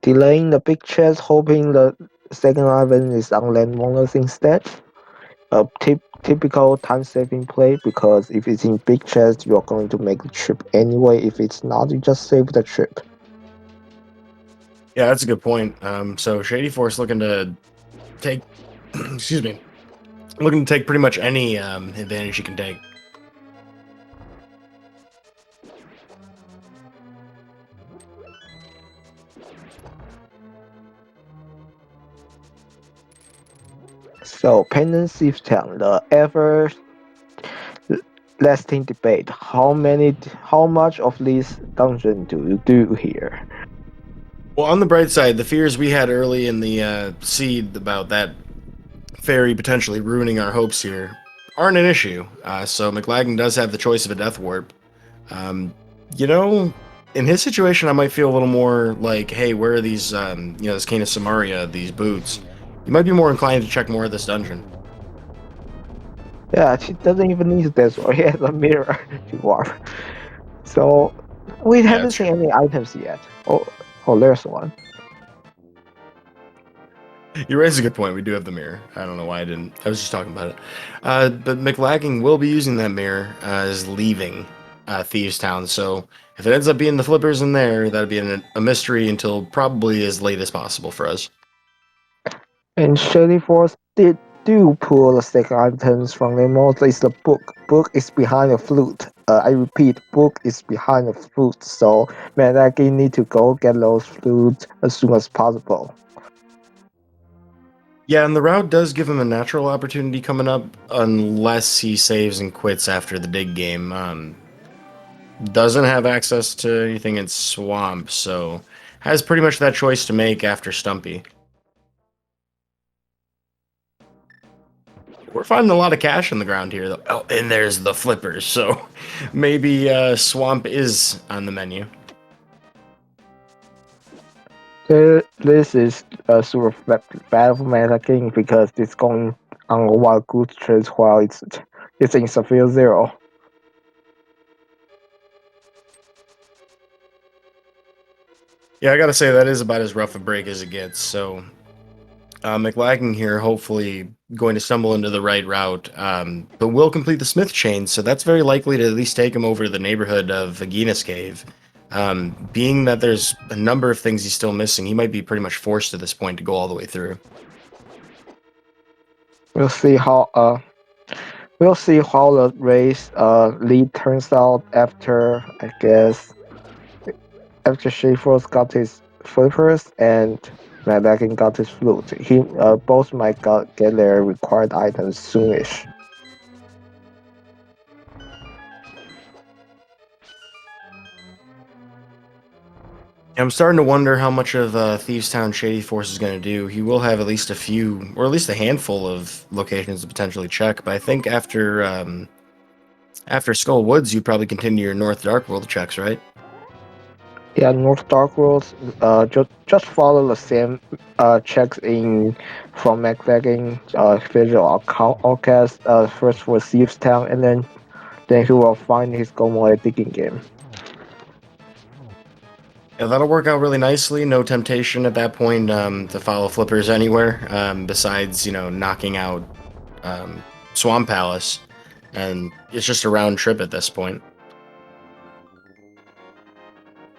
Delaying the big chest, hoping the second item is on Landmoners instead. A typical time-saving play, because if it's in big chest, you're going to make the trip anyway. If it's not, you just save the trip. Yeah, that's a good point. So Shadyforce looking to take, excuse me, looking to take pretty much any advantage he can take. So Penance Thief Town, the ever lasting debate. How much of this dungeon do you do here? Well, on the bright side, the fears we had early in the seed about that fairy potentially ruining our hopes here aren't an issue. So Mclagging does have the choice of a death warp. Um, you know, in his situation, I might feel a little more like, hey, where are these, this Cane of Samaria, these boots? You might be more inclined to check more of this dungeon. Yeah, she doesn't even need this one. He has a mirror to warp. So we Yeah, haven't it's seen true. any items yet. Oh, there's one. You raise a good point. We do have the mirror. I don't know why I didn't. I was just talking about it. But Mclagging will be using that mirror as leaving Thieves Town. So if it ends up being the flippers in there, that'd be a mystery until probably as late as possible for us. And Shady Force did do pull the second items from the most is the book. Book is behind the flute. I repeat, book is behind the flute. So Manaki need to go get those flutes as soon as possible. Yeah, and the route does give him a natural opportunity coming up, unless he saves and quits after the dig game. Doesn't have access to anything in Swamp, so has pretty much that choice to make after Stumpy. We're finding a lot of cash in the ground here, though. Oh, and there's the flippers, so maybe Swamp is on the menu. This is a super bad for Manaki because it's going on a wild goose chase while it's in severe zero. Yeah, I gotta say, that is about as rough a break as it gets, so Mclagging here, hopefully going to stumble into the right route, but will complete the Smith chain, so that's very likely to at least take him over the neighborhood of Vaginas Cave. Being that there's a number of things he's still missing, he might be pretty much forced at this point to go all the way through. We'll see how the race lead turns out after after Schaefer's got his flippers and Madakin got his flute. He both might get their required items soonish. I'm starting to wonder how much of Thieves Town Shady Force is going to do. He will have at least a few, or at least a handful of locations to potentially check, but I think after Skull Woods, you'd probably continue your North Dark World checks, right? Yeah, North Dark Worlds just follow the same checks in from Mclagging visual outcast first for Thieves Town and then he will find his Gomoe digging game. Yeah, that'll work out really nicely. No temptation at that point to follow flippers anywhere besides, knocking out Swamp Palace. And it's just a round trip at this point.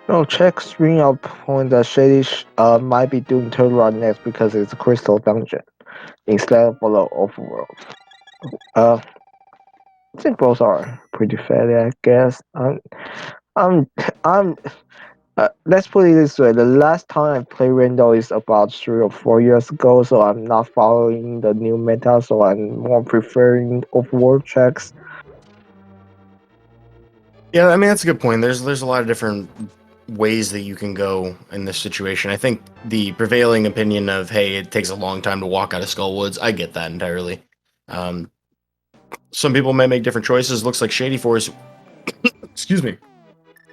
No, check string up point that Shady might be doing turn run next because it's a crystal dungeon instead of the overworld. Uh, I think both are pretty fair, I guess. I'm, I'm. Let's put it this way: the last time I played Rando is about 3 or 4 years ago, so I'm not following the new meta. So I'm more preferring overworld checks. Yeah, I mean that's a good point. There's a lot of different ways that you can go in this situation. I think the prevailing opinion of hey, it takes a long time to walk out of Skull Woods, I get that entirely. Um, some people may make different choices. Looks like Shady Force, excuse me,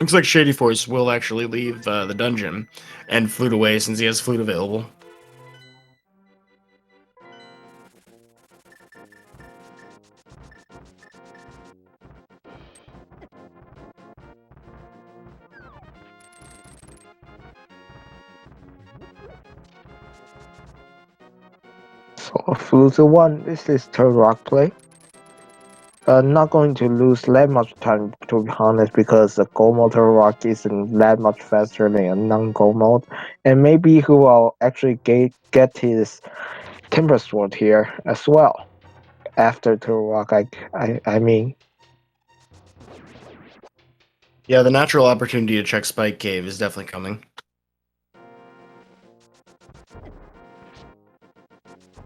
looks like Shady Force will actually leave the dungeon and flute away since he has flute available. So Fluter one, this is turn rock play. Not going to lose that much time to be honest because the gold mode rock isn't that much faster than a non-gold mode, and maybe he will actually get his Timber Sword here as well after Turtle Rock. I mean, Yeah, the natural opportunity to check Spike Cave is definitely coming.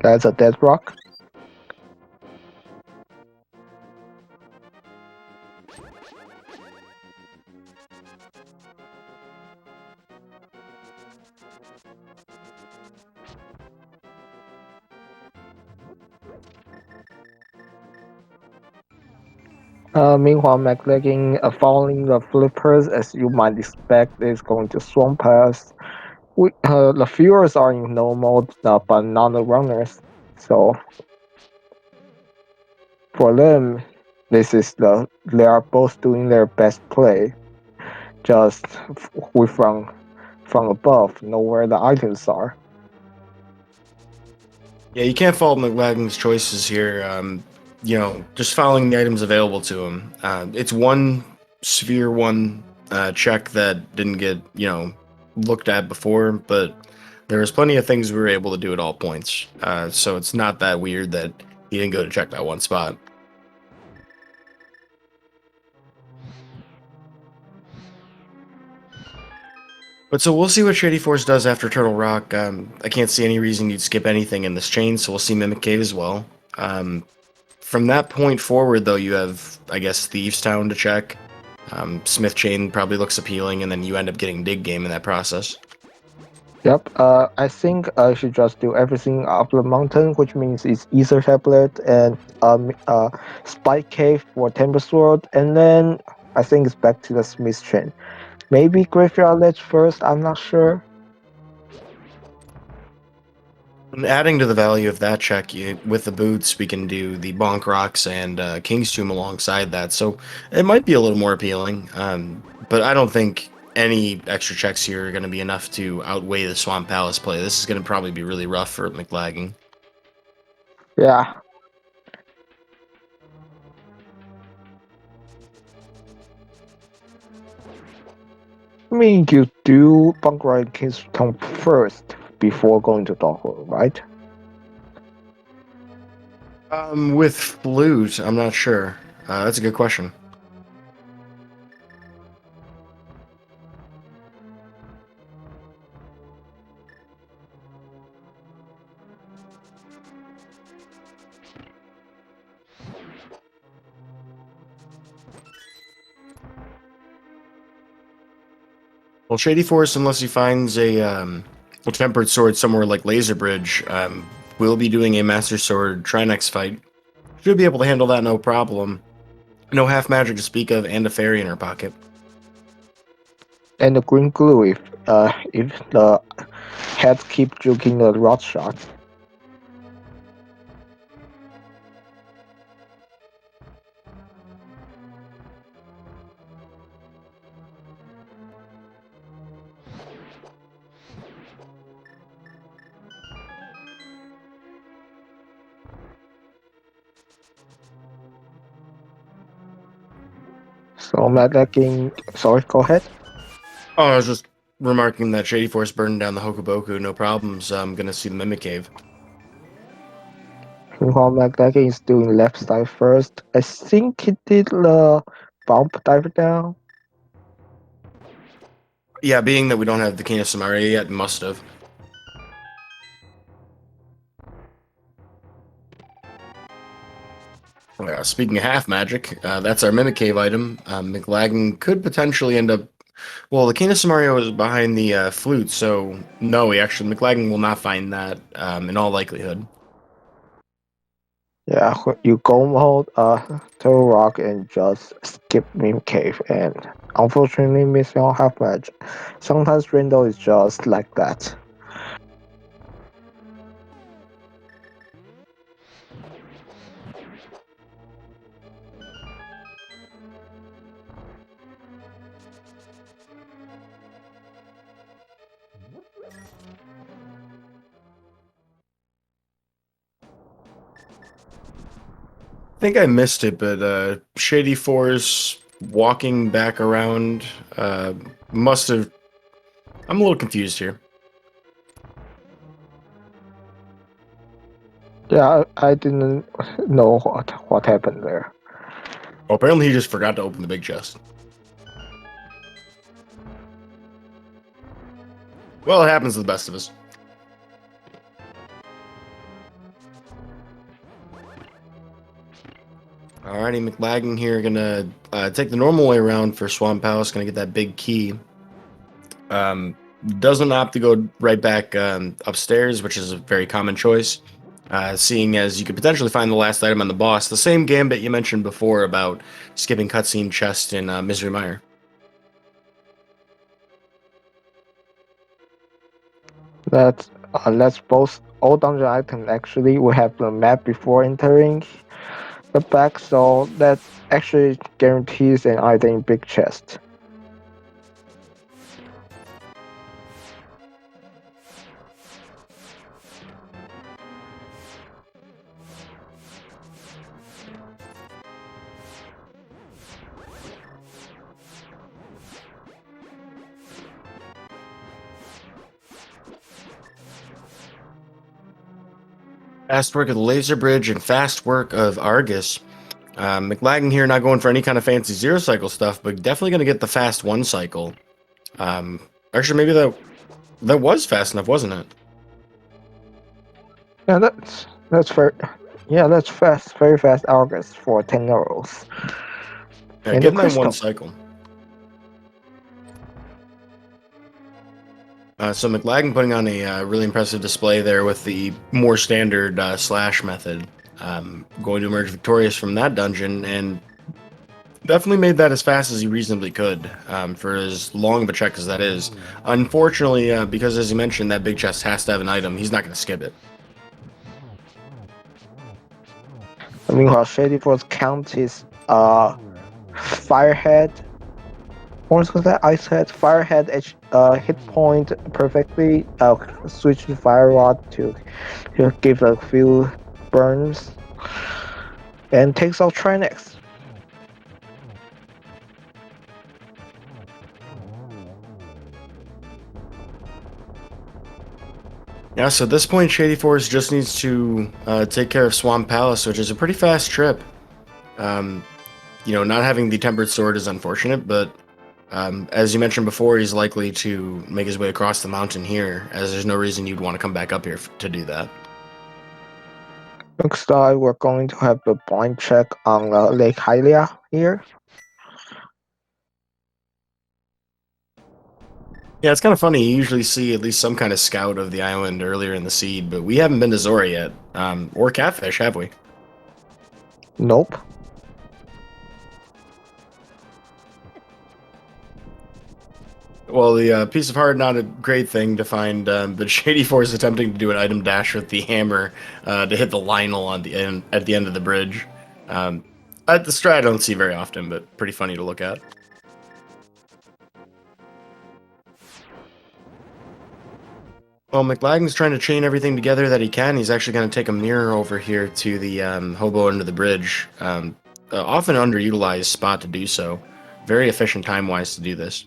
that's a dead rock. Meanwhile, Mclagging, following the flippers, as you might expect, is going to swamp us. The viewers are in no mode, but not the runners. So for them, they are both doing their best play, just with from above, know where the items are. Yeah, you can't fault Mclagging's choices here. Just following the items available to him. It's one sphere, one check that didn't get looked at before, but there was plenty of things we were able to do at all points. So it's not that weird that he didn't go to check that one spot. But so we'll see what Shady Force does after Turtle Rock. I can't see any reason you'd skip anything in this chain, so we'll see Mimic Cave as well. From that point forward, though, you have, I guess, Thieves Town to check. Smith Chain probably looks appealing, and then you end up getting Dig Game in that process. Yep. I think I should just do everything up the mountain, which means it's Ether Tablet and Spike Cave for Temper Sword, and then I think it's back to the Smith Chain. Maybe Graveyard Ledge first. I'm not sure. And adding to the value of that check, with the boots, we can do the Bonk Rocks and King's Tomb alongside that. So it might be a little more appealing. But I don't think any extra checks here are going to be enough to outweigh the Swamp Palace play. This is going to probably be really rough for Mclagging. Yeah. I mean, you do Bunker King's Tomb first before going to Dogwood, right? With Flute, I'm not sure. That's a good question. Well, Shady Force, unless he finds a Tempered Sword somewhere like Laser Bridge, will be doing a Master Sword Trinex fight. Should be able to handle that no problem. No half magic to speak of, and a fairy in her pocket. And the green glue if the heads keep juking the rod shot. So Mclagging, sorry, go ahead. Oh, I was just remarking that Shady Force burned down the Hokuboku, no problems. I'm gonna see the Mimic Cave. Meanwhile, Mclagging is doing left side first. I think he did the bump dive down. Yeah, being that we don't have the King of Samaria yet, must have. Speaking of half magic, that's our Mimic Cave item. Mclagging could potentially end up. Well, the King of Samaria is behind the flute, so no, Mclagging will not find that in all likelihood. Yeah, you go mode, Turtle Rock and just skip Meme Cave, and unfortunately miss your half match. Sometimes Randall is just like that. I think I missed it, but Shady Force walking back around must have. I'm a little confused here. Yeah, I didn't know what happened there. Oh, apparently he just forgot to open the big chest. Well, it happens to the best of us. Alrighty, Mclagging here gonna take the normal way around for Swamp Palace. Gonna get that big key. Doesn't opt to go right back upstairs, which is a very common choice. seeing as you could potentially find the last item on the boss. The same gambit you mentioned before about skipping cutscene chest in Misery Mire. That's both all dungeon items actually. We have the map before entering the back, so that actually guarantees an item in big chest. Fast work of the Laser Bridge and fast work of Argus. Mclagging here not going for any kind of fancy zero cycle stuff, but definitely going to get the fast one cycle. Actually, maybe that was fast enough, wasn't it? Yeah, that's fair. Yeah, that's fast, very fast August for 10 euros. Yeah, And give the them one crystal. cycle. So Mclagging putting on a really impressive display there with the more standard slash method. Going to emerge victorious from that dungeon and definitely made that as fast as he reasonably could for as long of a check as that is. Unfortunately, because as you mentioned, that big chest has to have an item, he's not going to skip it. Meanwhile, shadyforce count his firehead. What was that? Ice head, firehead hit point perfectly. Switch to fire rod to give a few burns, and takes out Trinex. Yeah, so at this point, shadyforce just needs to take care of Swamp Palace, which is a pretty fast trip. Not having the Tempered Sword is unfortunate, but as you mentioned before, he's likely to make his way across the mountain here, as there's no reason you'd want to come back up here to do that. Next time, we're going to have the blind check on Lake Hylia here. Yeah, it's kind of funny. You usually see at least some kind of scout of the island earlier in the seed, but we haven't been to Zora yet, or Catfish, have we? Nope. Well, the piece of heart, not a great thing to find, but shadyforce attempting to do an item dash with the hammer to hit the Lionel on the end at the end of the bridge. At the strat, I don't see very often, but pretty funny to look at. Well, Mclagging's trying to chain everything together that he can. He's actually going to take a mirror over here to the hobo under the bridge. Often underutilized spot to do so. Very efficient time-wise to do this.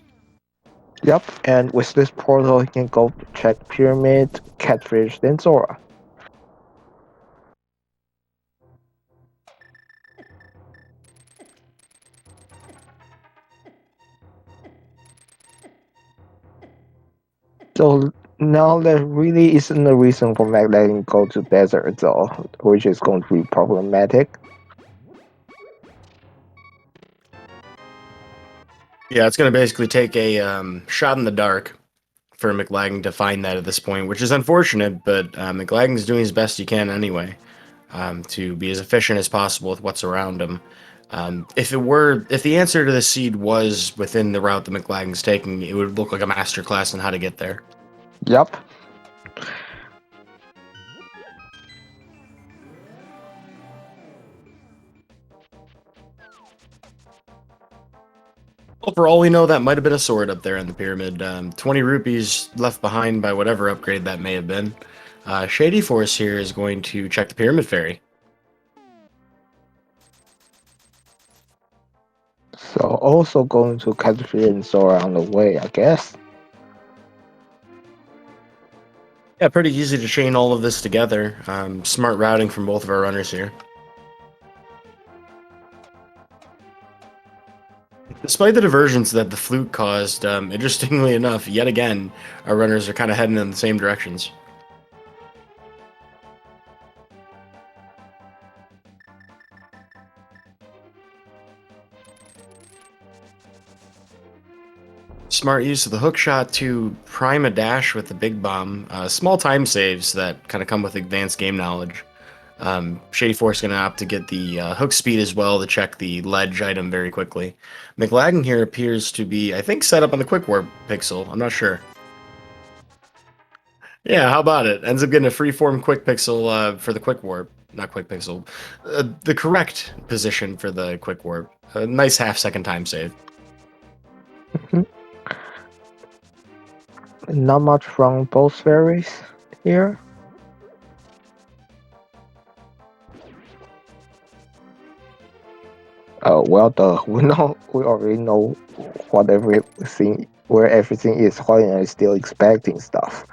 Yep, and with this portal, he can go check Pyramid, Catfish, then Zora. So now there really isn't a reason for Mclagging to go to desert though, which is going to be problematic. Yeah, it's going to basically take a shot in the dark for Mclagging to find that at this point, which is unfortunate, but Mclagging's doing his best he can anyway to be as efficient as possible with what's around him. If the answer to the seed was within the route that Mclagging's taking, it would look like a masterclass on how to get there. Yep. Well, for all we know, that might have been a sword up there in the pyramid. 20 rupees left behind by whatever upgrade that may have been. shadyforce here is going to check the pyramid fairy. So also going to Catfish and Zora on the way, I guess. Yeah, pretty easy to chain all of this together. Smart routing from both of our runners here. Despite the diversions that the flute caused, interestingly enough, yet again, our runners are kind of heading in the same directions. Smart use of the hook shot to prime a dash with the big bomb. Small time saves that kind of come with advanced game knowledge. Shady Force going to opt to get the hook speed as well to check the ledge item very quickly. Mclagging here appears to be, I think, set up on the quick warp pixel. I'm not sure. Yeah, how about it? Ends up getting a freeform quick pixel for the quick warp. Not quick pixel. The correct position for the quick warp. A nice half-second time save. Not much from both fairies here. Well, we already know where everything is. Why are you still expecting stuff?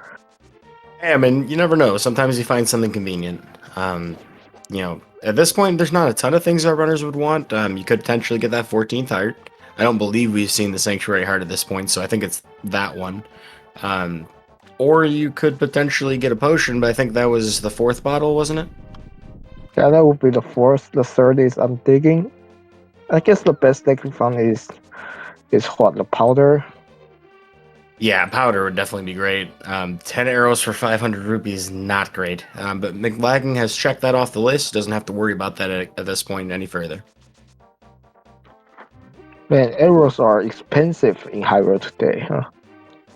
Hey, I mean, you never know. Sometimes you find something convenient. At this point, there's not a ton of things our runners would want. You could potentially get that 14th heart. I don't believe we've seen the Sanctuary Heart at this point, so I think it's that one. Or you could potentially get a potion, but I think that was the 4th bottle, wasn't it? Yeah, that would be the fourth. The third is I'm digging. I guess the best they can find is what, the powder. Yeah, powder would definitely be great. 10 arrows for 500 rupees, not great. But Mclagging has checked that off the list. Doesn't have to worry about that at this point any further. Man, arrows are expensive in Hyrule today, huh?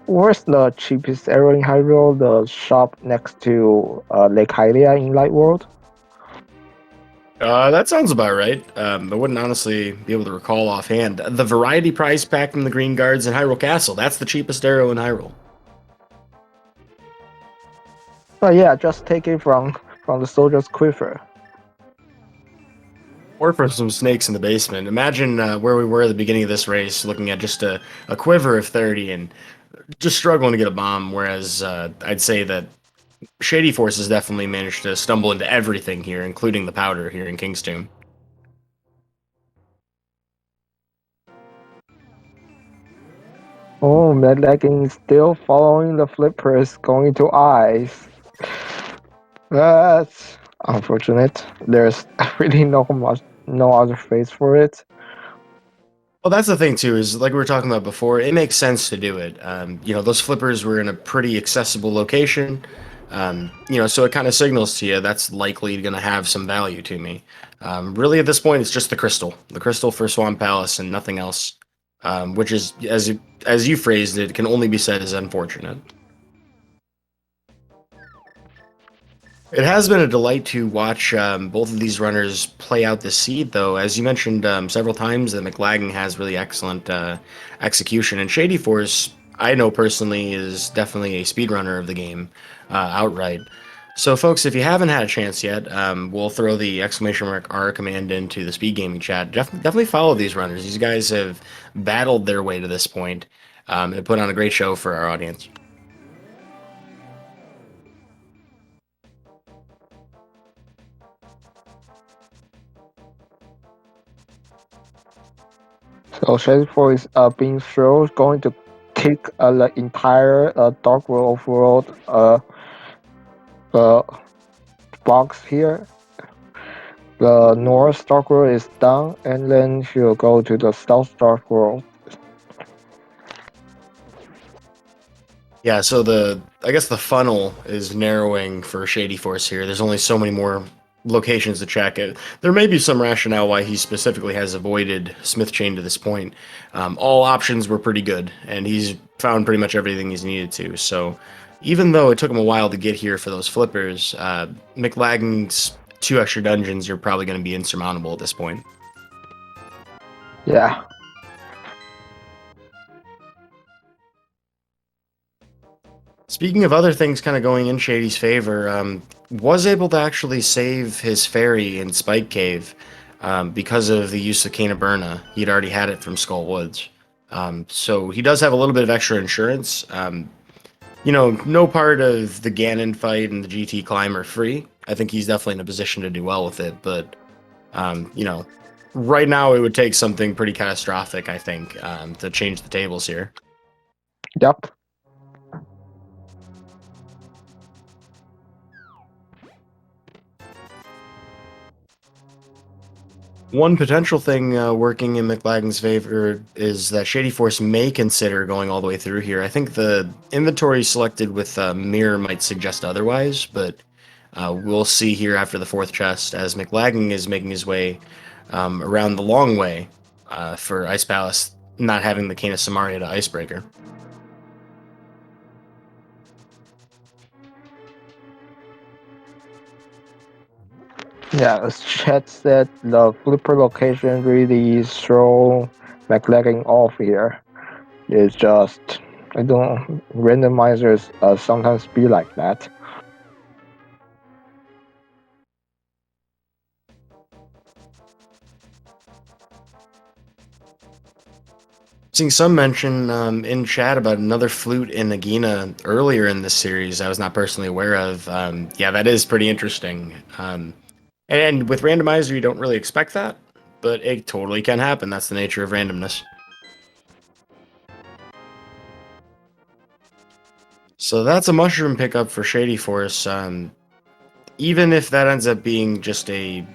Where's the cheapest arrow in Hyrule? The shop next to Lake Hylia in Light World? That sounds about right. I wouldn't honestly be able to recall offhand. The variety prize pack from the Green Guards in Hyrule Castle. That's the cheapest arrow in Hyrule. Oh yeah, just take it from the soldier's quiver. Or from some snakes in the basement. Imagine where we were at the beginning of this race, looking at just a quiver of 30 and just struggling to get a bomb, whereas I'd say that Shady Force has definitely managed to stumble into everything here, including the powder here in King's Tomb. Oh, Mclagging is still following the flippers, going to ice. That's unfortunate. There's really no other phase for it. Well, that's the thing too. Is like we were talking about before. It makes sense to do it. Those flippers were in a pretty accessible location. So it kind of signals to you that's likely going to have some value to me. Really, at this point, it's just the crystal for Swamp Palace, and nothing else. Which is, as you phrased it, can only be said as unfortunate. It has been a delight to watch both of these runners play out this seed, though. As you mentioned several times, that Mclagging has really excellent execution, and Shady Force, I know personally, is definitely a speedrunner of the game outright. So, folks, if you haven't had a chance yet, we'll throw the exclamation mark R command into the SpeedGaming chat. Definitely follow these runners. These guys have battled their way to this point and put on a great show for our audience. So Shadyforce is being thrown, going to kick the entire Dark World box here. The North Dark World is done, and then she'll go to the South Dark World. Yeah, so I guess the funnel is narrowing for Shady Force here. There's only so many more locations to check it. There may be some rationale why he specifically has avoided Smith Chain to this point. All options were pretty good, and he's found pretty much everything he's needed to. So even though it took him a while to get here for those flippers, Mclagging's 2 extra dungeons are probably going to be insurmountable at this point. Yeah. Speaking of other things kind of going in Shady's favor, was able to actually save his fairy in Spike Cave because of the use of Cane of Burna. He'd already had it from Skull Woods. So he does have a little bit of extra insurance. No part of the Ganon fight and the GT climb are free. I think he's definitely in a position to do well with it, but, right now it would take something pretty catastrophic, I think, to change the tables here. Yep. One potential thing working in Mclagging's favor is that Shady Force may consider going all the way through here. I think the inventory selected with Mire might suggest otherwise, but We'll see here after the fourth chest as Mclagging is making his way around the long way for Ice Palace, not having the Cane of Samaria to Icebreaker. Yeah, as Chet said, the flipper location really throw Mclagging off here. It's just, I don't, randomizers sometimes be like that. Seeing some mention in chat about another flute in Nagina earlier in this series I was not personally aware of. Yeah, that is pretty interesting. And with Randomizer, you don't really expect that, but it totally can happen. That's the nature of randomness. So that's a mushroom pickup for shadyforce. Even if that ends up being just a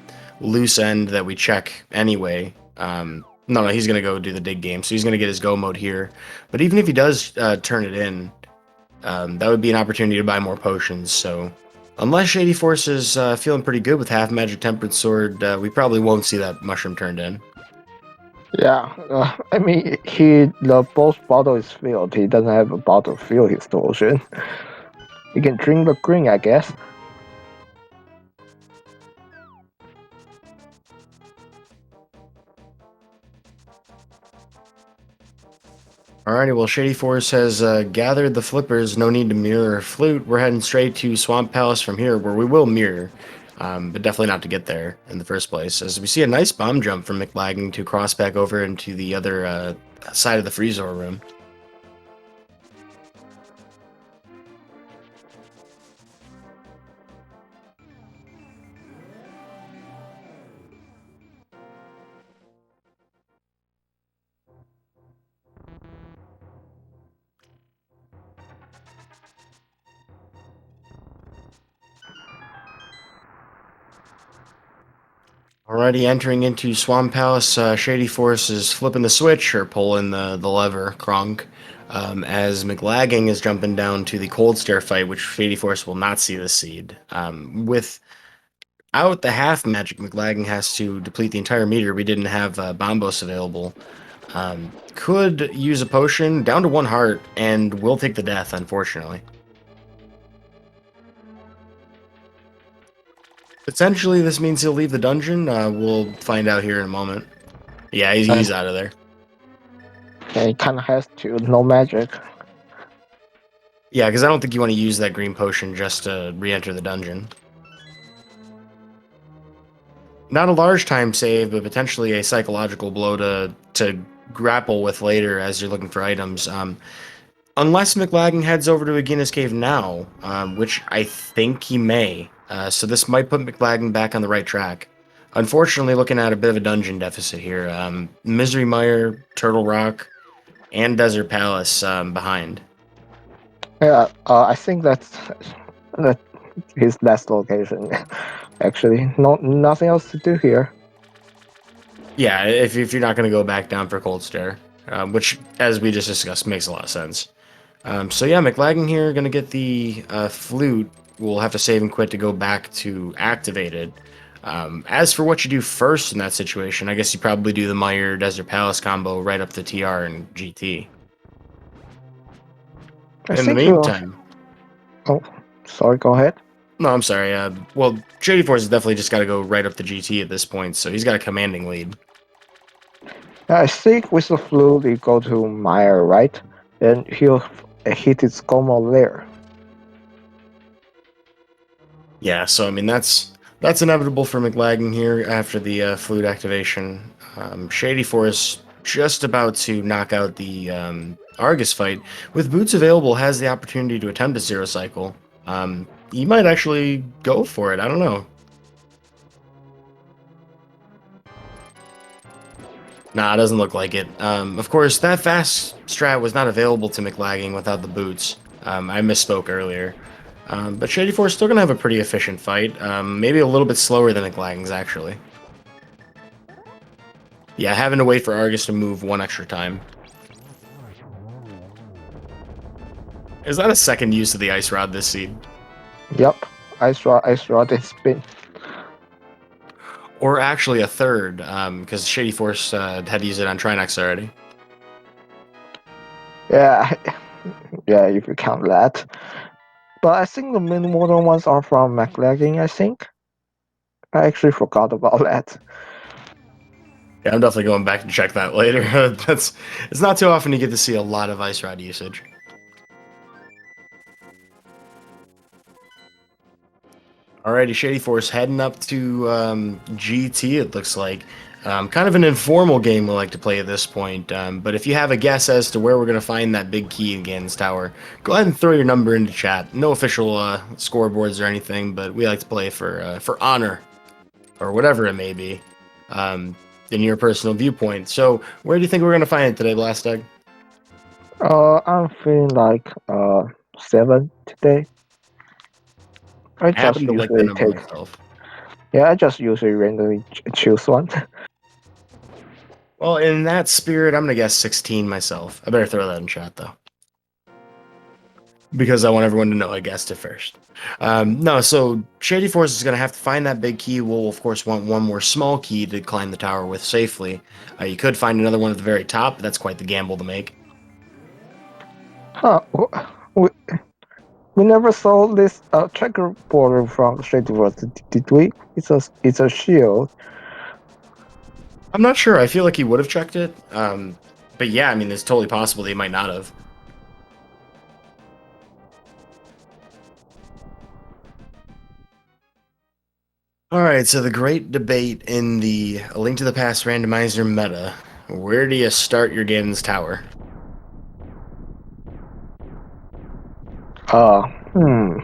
loose end that we check anyway. No, he's going to go do the dig game, so he's going to get his go mode here. But even if he does turn it in, that would be an opportunity to buy more potions. So unless shadyforce is feeling pretty good with half magic tempered sword, we probably won't see that mushroom turned in. Yeah, I mean, the both bottle is filled. He doesn't have a bottle to fill his potion. He can drink the green, I guess. Alrighty, well, shadyforce has gathered the flippers. No need to mirror or flute. We're heading straight to Swamp Palace from here, where we will mirror, but definitely not to get there in the first place. As we see a nice bomb jump from Mclagging to cross back over into the other side of the Freezor room. Already entering into Swamp Palace, shadyforce is flipping the switch or pulling the lever, Kronk, as Mclagging is jumping down to the cold stare fight, which shadyforce will not see the seed. Without the half magic, Mclagging has to deplete the entire meter. We didn't have Bombos available. Could use a potion down to one heart and will take the death, unfortunately. Potentially, this means he'll leave the dungeon. We'll find out here in a moment. Yeah, he's out of there. Yeah, he kind of has to. No magic. Yeah, because I don't think you want to use that green potion just to re-enter the dungeon. Not a large time save, but potentially a psychological blow to grapple with later as you're looking for items. Unless Mclagging heads over to Agina's Cave now, which I think he may. So this might put Mclagging back on the right track. Unfortunately, looking at a bit of a dungeon deficit here. Misery Mire, Turtle Rock, and Desert Palace behind. Yeah, I think that's that his last location. Actually, nothing else to do here. Yeah, if you're not going to go back down for Cold Stare, which, as we just discussed, makes a lot of sense. So yeah, Mclagging here going to get the flute. We'll have to save and quit to go back to activated. As for what you do first in that situation, I guess you probably do the Mire Desert Palace combo right up to TR and GT. I In the think he'll. meantime, Oh, sorry. Go ahead. no, I'm sorry. Well, shadyforce has definitely just got to go right up to GT at this point, so he's got a commanding lead. I think with the flu, we go to Mire, right? And he'll hit his Como there. Yeah, so I mean that's inevitable for Mclagging here after the flute activation. Shadyforce just about to knock out the Argus fight. With boots available, has the opportunity to attempt a zero cycle. He might actually go for it. I don't know. Nah, it doesn't look like it. Of course, that fast strat was not available to Mclagging without the boots. I misspoke earlier. But shadyforce is still going to have a pretty efficient fight. Maybe a little bit slower than Mclagging's, actually. Yeah, having to wait for Argus to move one extra time. Is that a second use of the Ice Rod this seed? Yep. Ice Rod and Spin. Or actually a third, because Shady Force had used it on Trinox already. Yeah, yeah, if you count that. But I think the mini modern ones are from Mclagging, I think. I actually forgot about that. Yeah, I'm definitely going back to check that later. It's not too often you get to see a lot of Ice Rod usage. Alrighty, Shady Force heading up to GT, it looks like. Kind of an informal game we like to play at this point, but if you have a guess as to where we're going to find that big key in Ganon's Tower, go ahead and throw your number into chat. No official scoreboards or anything, but we like to play for honor, or whatever it may be, in your personal viewpoint. So, where do you think we're going to find it today, Blast Egg? I'm feeling like 7 today. I I just happen to like the usually number take. myself. Yeah, I just usually randomly choose one. Well, in that spirit, I'm going to guess 16 myself. I better throw that in chat, though, because I want everyone to know I guessed it first. No, so Shady Force is going to have to find that big key. We'll, of course, want one more small key to climb the tower with safely. You could find another one at the very top, but that's quite the gamble to make. Huh? We, we never saw this checkerboard from Straight World, did we? It's a shield. I'm not sure. I feel like he would have checked it. But yeah, I mean, it's totally possible that he might not have. All right, so the great debate in the A Link to the Past randomizer meta. Where do you start your Ganon's Tower? Hmm.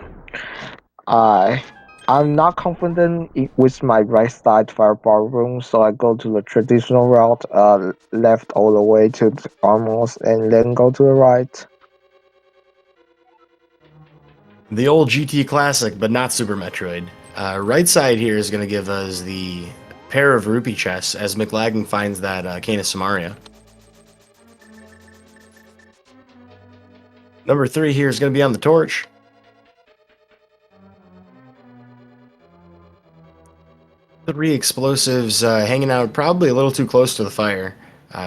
I'm not confident with my right side fireball room, so I go to the traditional route, left all the way to the almost, and then go to the right. The old GT classic, but not Super Metroid. Right side here is going to give us the pair of rupee chests as Mclagging finds that Canis Samaria. Number 3 here is going to be on the torch. Three explosives hanging out probably a little too close to the fire.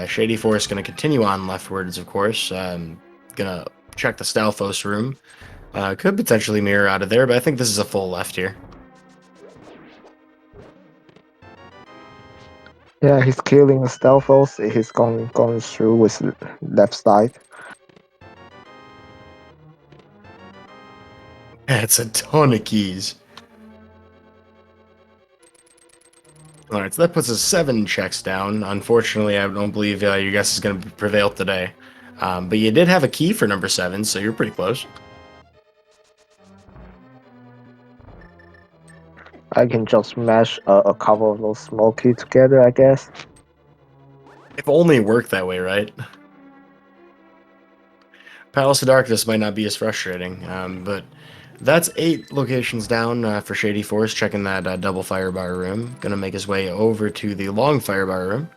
Shady Force going to continue on leftwards, of course. Going to check the Stalfos room. Could potentially mirror out of there, but I think this is a full left here. Yeah, he's killing the Stalfos. He's going through with left side. That's a ton of keys. Alright, so that puts us 7 checks down. Unfortunately, I don't believe your guess is going to prevail today. But you did have a key for number 7, so you're pretty close. I can just mash a couple of those smoky together, I guess. If only it worked that way, right? Palace of Darkness might not be as frustrating, but that's 8 locations down for Shady Force, checking that double firebar room. Gonna make his way over to the long firebar room.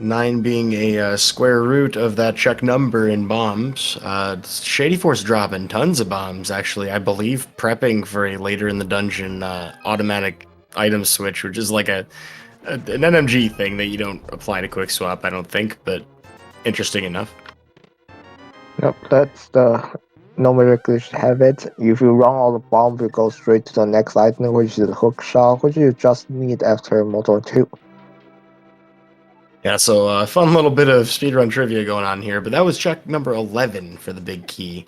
Nine being a square root of that check number in bombs. Shady Force dropping tons of bombs, actually. I believe prepping for a later in the dungeon automatic item switch, which is like an NMG thing that you don't apply to quick swap, I don't think, but interesting enough. Yep, that's the normal glitch have it. If you run all the bomb, you go straight to the next item, which is the hook shot, which you just need after Motor 2. Yeah, so fun little bit of speedrun trivia going on here, but that was check number 11 for the big key.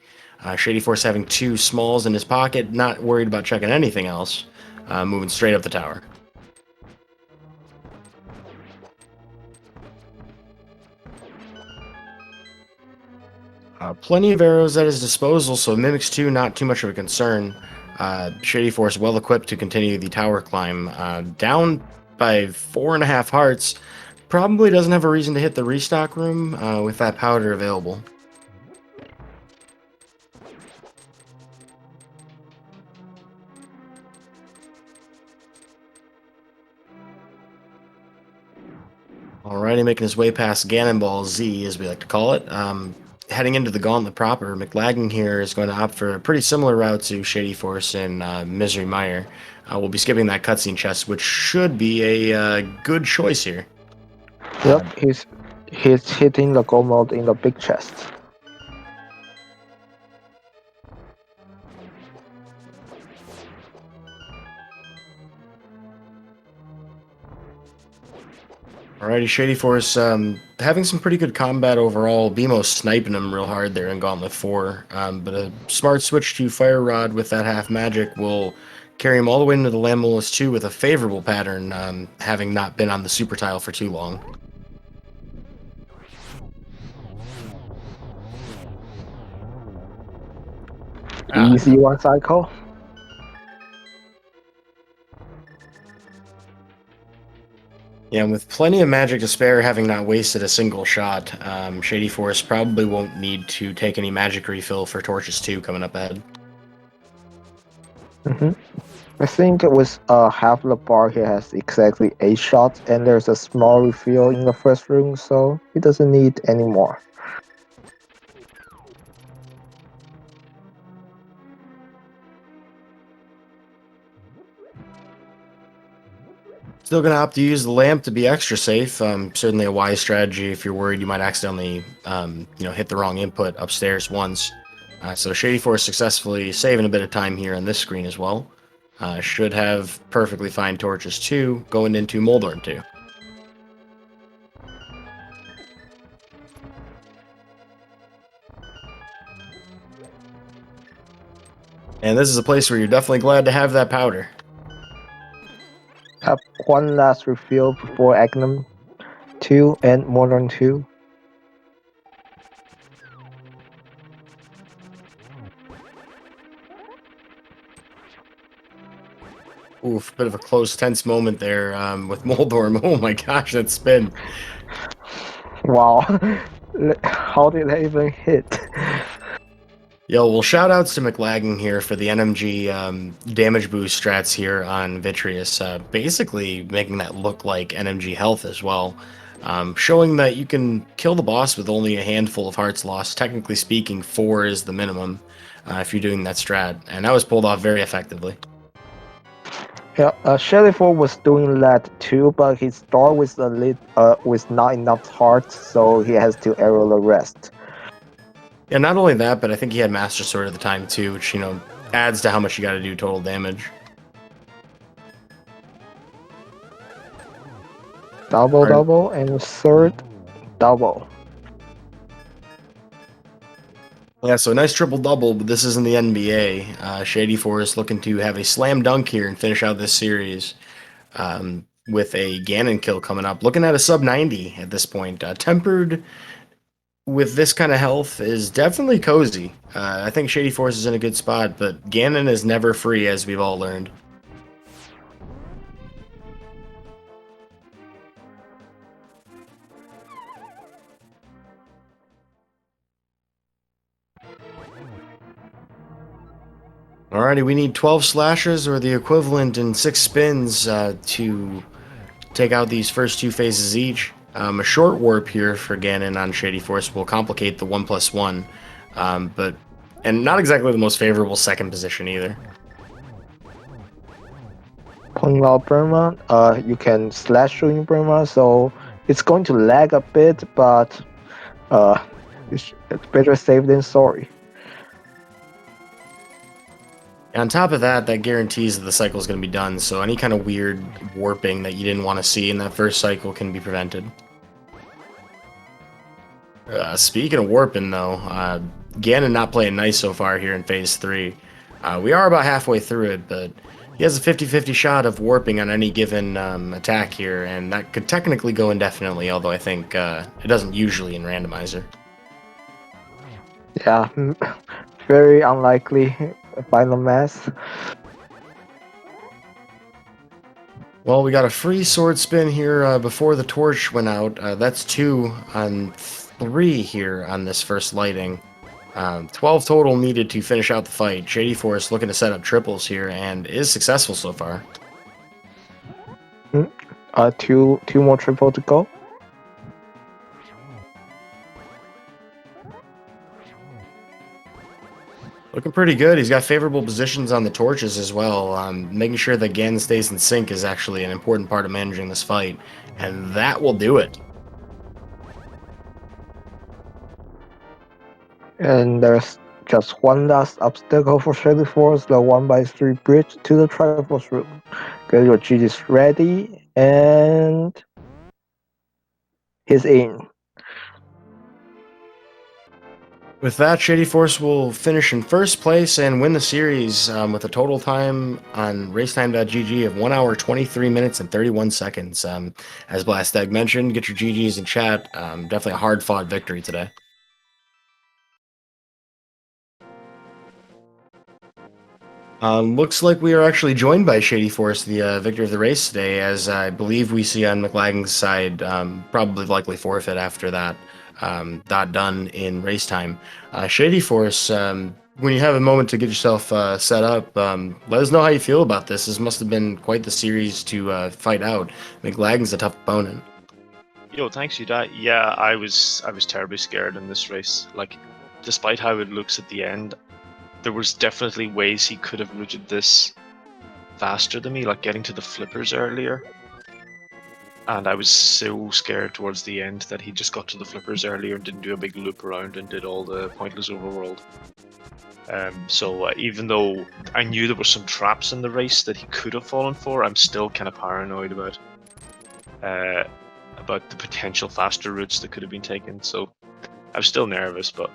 Shady Force having 2 smalls in his pocket, not worried about checking anything else, moving straight up the tower. Plenty of arrows at his disposal, so Mimics 2 not too much of a concern. Shady Force well equipped to continue the tower climb. Down by 4.5 hearts. Probably doesn't have a reason to hit the restock room with that powder available. Alrighty, making his way past Ganon Ball Z, as we like to call it. Heading into the gauntlet proper, Mclagging here is going to opt for a pretty similar route to Shady Force and Misery Mire. We'll be skipping that cutscene chest, which should be a good choice here. Yep, he's hitting the gold mode in the big chest. Alrighty, Shady Force having some pretty good combat overall. BMO sniping him real hard there in Gauntlet 4. But a smart switch to Fire Rod with that half magic will carry him all the way into the Lambolus 2 with a favorable pattern, having not been on the super tile for too long. Easy one cycle. Yeah, and with plenty of magic to spare, having not wasted a single shot, Shady Force probably won't need to take any magic refill for Torches 2 coming up ahead. I think with half the bar he has exactly 8 shots, and there's a small refill in the first room, so he doesn't need any more. Still going to opt to use the lamp to be extra safe. Certainly a wise strategy if you're worried you might accidentally, hit the wrong input upstairs once. So Shady Force successfully saving a bit of time here on this screen as well. Should have perfectly fine Torches 2 going into Moldorm 2. And this is a place where you're definitely glad to have that powder. Have one last refill before Agnum 2 and Modern 2. Oof, bit of a close, tense moment there with Moldorm. Oh my gosh, that spin. Wow, how did I even hit? Yo, well, shout outs to Mclagging here for the NMG damage boost strats here on Vitreous, basically making that look like NMG health as well. Showing that you can kill the boss with only a handful of hearts lost. Technically speaking, 4 is the minimum if you're doing that strat, and that was pulled off very effectively. Yeah, Shellyford was doing that too, but he started with not enough hearts, so he has to arrow the rest. Yeah, not only that, but I think he had Master Sword at the time too, which, adds to how much you gotta do total damage. Double, and third, double. Yeah, so nice triple-double, but this isn't the NBA. Shady Force looking to have a slam dunk here and finish out this series with a Ganon kill coming up. Looking at a sub-90 at this point. Tempered with this kind of health is definitely cozy. I think Shady Force is in a good spot, but Ganon is never free, as we've all learned. Alrighty, we need 12 slashes or the equivalent in 6 spins to take out these first 2 phases each. A short warp here for Ganon on Shady Force will complicate the 1+1, and not exactly the most favorable second position either. Pulling out Burma, you can slash shooting Burma, so it's going to lag a bit, but it's better safe than sorry. On top of that, that guarantees that the cycle is going to be done, so any kind of weird warping that you didn't want to see in that first cycle can be prevented. Speaking of warping, though, Ganon not playing nice so far here in Phase 3. We are about halfway through it, but he has a 50-50 shot of warping on any given attack here, and that could technically go indefinitely, although I think it doesn't usually in Randomizer. Yeah, very unlikely final mass. Well, we got a free sword spin here before the torch went out. That's 2 on 3 here on this first lighting. 12 total needed to finish out the fight. Shady Force looking to set up triples here and is successful so far. Two more triple to go. looking pretty good. He's got favorable positions on the torches as well. Making sure that Ganon stays in sync is actually an important part of managing this fight, and that will do it. And there's just one last obstacle for Shadyforce, the 1x3 bridge to the Triforce room. Get your GGs ready, and he's in. With that, Shady Force will finish in first place and win the series with a total time on racetime.gg of 1 hour, 23 minutes, and 31 seconds. As Blast Egg mentioned, get your GGs in chat. Definitely a hard-fought victory today. Looks like we are actually joined by Shady Force, the victor of the race today, as I believe we see on Mclagging's side, probably likely forfeit after that dot done in race time. Shady Force, when you have a moment to get yourself set up, let us know how you feel about this. This must have been quite the series to fight out. Mclagging's a tough opponent. Yo, thanks, you die. Yeah, I was terribly scared in this race. Like, despite how it looks at the end, there was definitely ways he could have routed this faster than me, like getting to the flippers earlier. And I was so scared towards the end that he just got to the flippers earlier and didn't do a big loop around and did all the pointless overworld. So even though I knew there were some traps in the race that he could have fallen for, I'm still kind of paranoid about the potential faster routes that could have been taken. So I was still nervous, but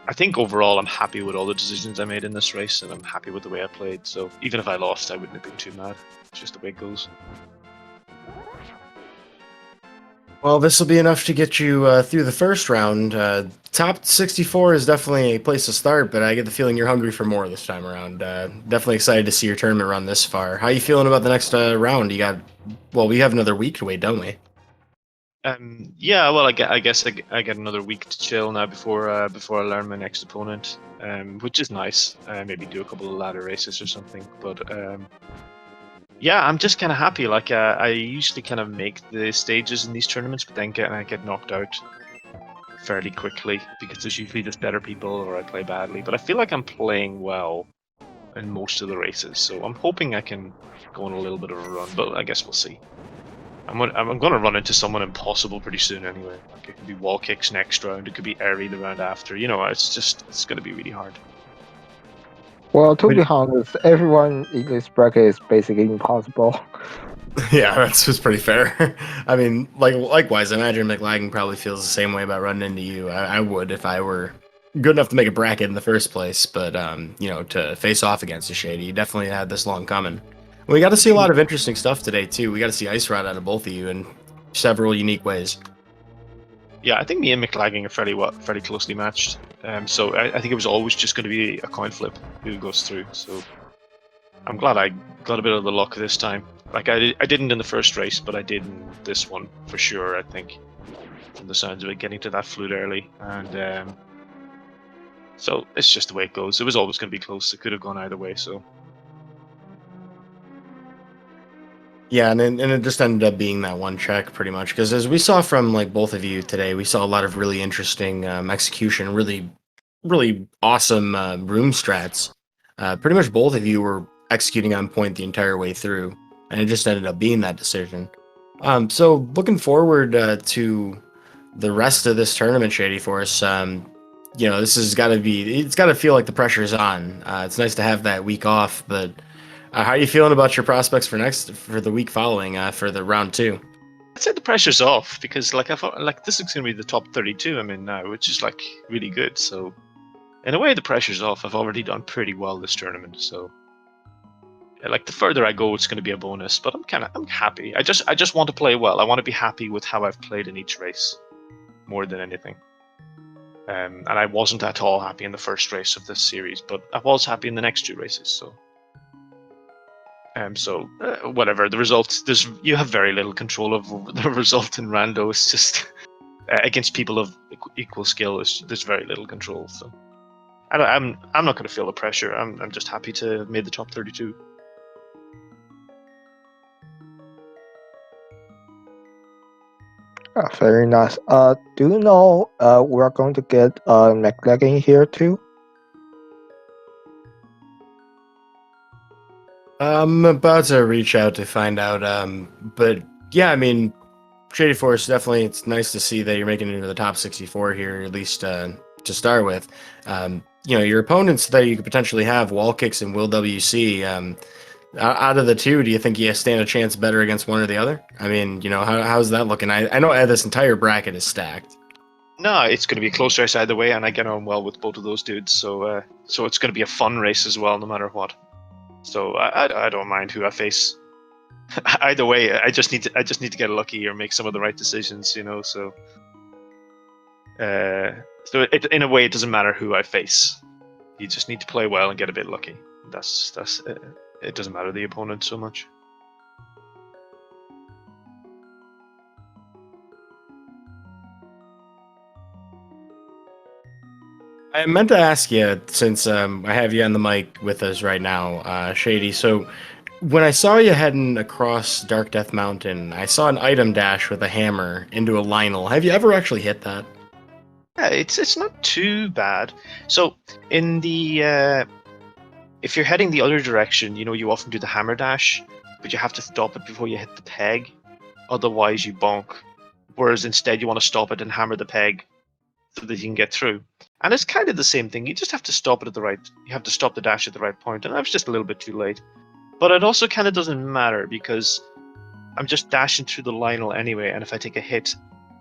I think overall I'm happy with all the decisions I made in this race, and I'm happy with the way I played. So even if I lost, I wouldn't have been too mad. It's just the way it goes. Well, this will be enough to get you through the first round. Top 64 is definitely a place to start, but I get the feeling you're hungry for more this time around. Definitely excited to see your tournament run this far. How are you feeling about the next round? We have another week to wait, don't we? Yeah, well, I guess I get another week to chill now before I learn my next opponent, which is nice. Maybe do a couple of ladder races or something. But yeah, I'm just kind of happy. Like I usually kind of make the stages in these tournaments, but then I get knocked out fairly quickly because there's usually just better people or I play badly. But I feel like I'm playing well in most of the races, so I'm hoping I can go on a little bit of a run. But I guess we'll see. I'm going to run into someone impossible pretty soon anyway. Like it could be wall kicks next round, it could be Eri the round after. You know, it's going to be really hard. Well, to be honest, everyone in this bracket is basically impossible. Yeah, that's just pretty fair. I mean, likewise, I imagine Mclagging probably feels the same way about running into you. I would if I were good enough to make a bracket in the first place, but to face off against a Shady, you definitely had this long coming. We got to see a lot of interesting stuff today too. We got to see Ice Rod out of both of you in several unique ways. Yeah, I think me and Mclagging are fairly closely matched. So I think it was always just going to be a coin flip who goes through. So I'm glad I got a bit of the luck this time. Like I didn't in the first race, but I did in this one for sure. I think from the sounds of it, getting to that flute early, and so it's just the way it goes. It was always going to be close. It could have gone either way. So. Yeah, and it just ended up being that one check pretty much because as we saw from like both of you today, we saw a lot of really interesting execution, really awesome room strats. Pretty much both of you were executing on point the entire way through, and it just ended up being that decision. So looking forward to the rest of this tournament, Shady Force. This has got to be. It's got to feel like the pressure's on. It's nice to have that week off, but how are you feeling about your prospects for the week following for the round 2? I'd say the pressure's off because like this is going to be the top 32 I'm in now, which is like really good. So in a way, the pressure's off. I've already done pretty well this tournament, so like the further I go, it's going to be a bonus. But I'm happy. I just want to play well. I want to be happy with how I've played in each race, more than anything. And I wasn't at all happy in the first race of this series, but I was happy in the next 2 races. So whatever the results, you have very little control of the result in rando. It's just against people of equal skill. There's very little control. So I'm not going to feel the pressure. I'm just happy to have made the top 32. Very nice. Do you know we're going to get Mclagging here too? I'm about to reach out to find out. But yeah, I mean, Shady Force definitely. It's nice to see that you're making it into the top 64 here, at least to start with. Your opponents that you could potentially have, Wall Kicks and Will WC. Out of the two, do you think you stand a chance better against one or the other? I mean, how's that looking? I know this entire bracket is stacked. No, it's going to be a close race either way, and I get on well with both of those dudes. So it's going to be a fun race as well, no matter what. So I don't mind who I face. Either way, I just need to get lucky or make some of the right decisions, So in a way, it doesn't matter who I face. You just need to play well and get a bit lucky. That's it. Doesn't matter the opponent so much. I meant to ask you, since I have you on the mic with us right now, Shady. So, when I saw you heading across Dark Death Mountain, I saw an item dash with a hammer into a Lionel. Have you ever actually hit that? Yeah, it's not too bad. So in the if you're heading the other direction, you often do the hammer dash, but you have to stop it before you hit the peg. Otherwise, you bonk. Whereas instead, you want to stop it and hammer the peg so that you can get through. And it's kind of the same thing. You just have to stop it You have to stop the dash at the right point. And I was just a little bit too late. But it also kind of doesn't matter because I'm just dashing through the Lionel anyway. And if I take a hit,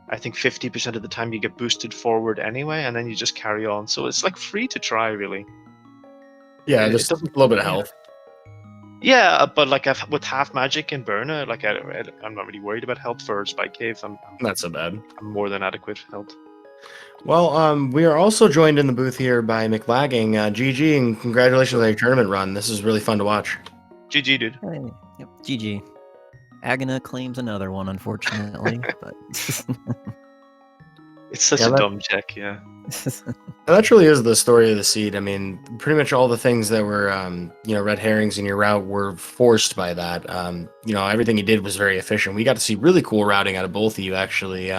I think 50% of the time you get boosted forward anyway, and then you just carry on. So it's like free to try, really. Yeah, It just a doesn't. little bit of health. Yeah, but like with half magic and burner, like I'm not really worried about health for Spike Cave. I'm Not so bad. I'm more than adequate health. Well, we are also joined in the booth here by Mclagging. GG, and congratulations on your tournament run. This is really fun to watch. GG, dude. Hey, yep, GG. Agana claims another one, unfortunately, but It's such a dumb check, yeah. That truly is the story of the seed. I mean, pretty much all the things that were, red herrings in your route were forced by that. Everything you did was very efficient. We got to see really cool routing out of both of you, actually.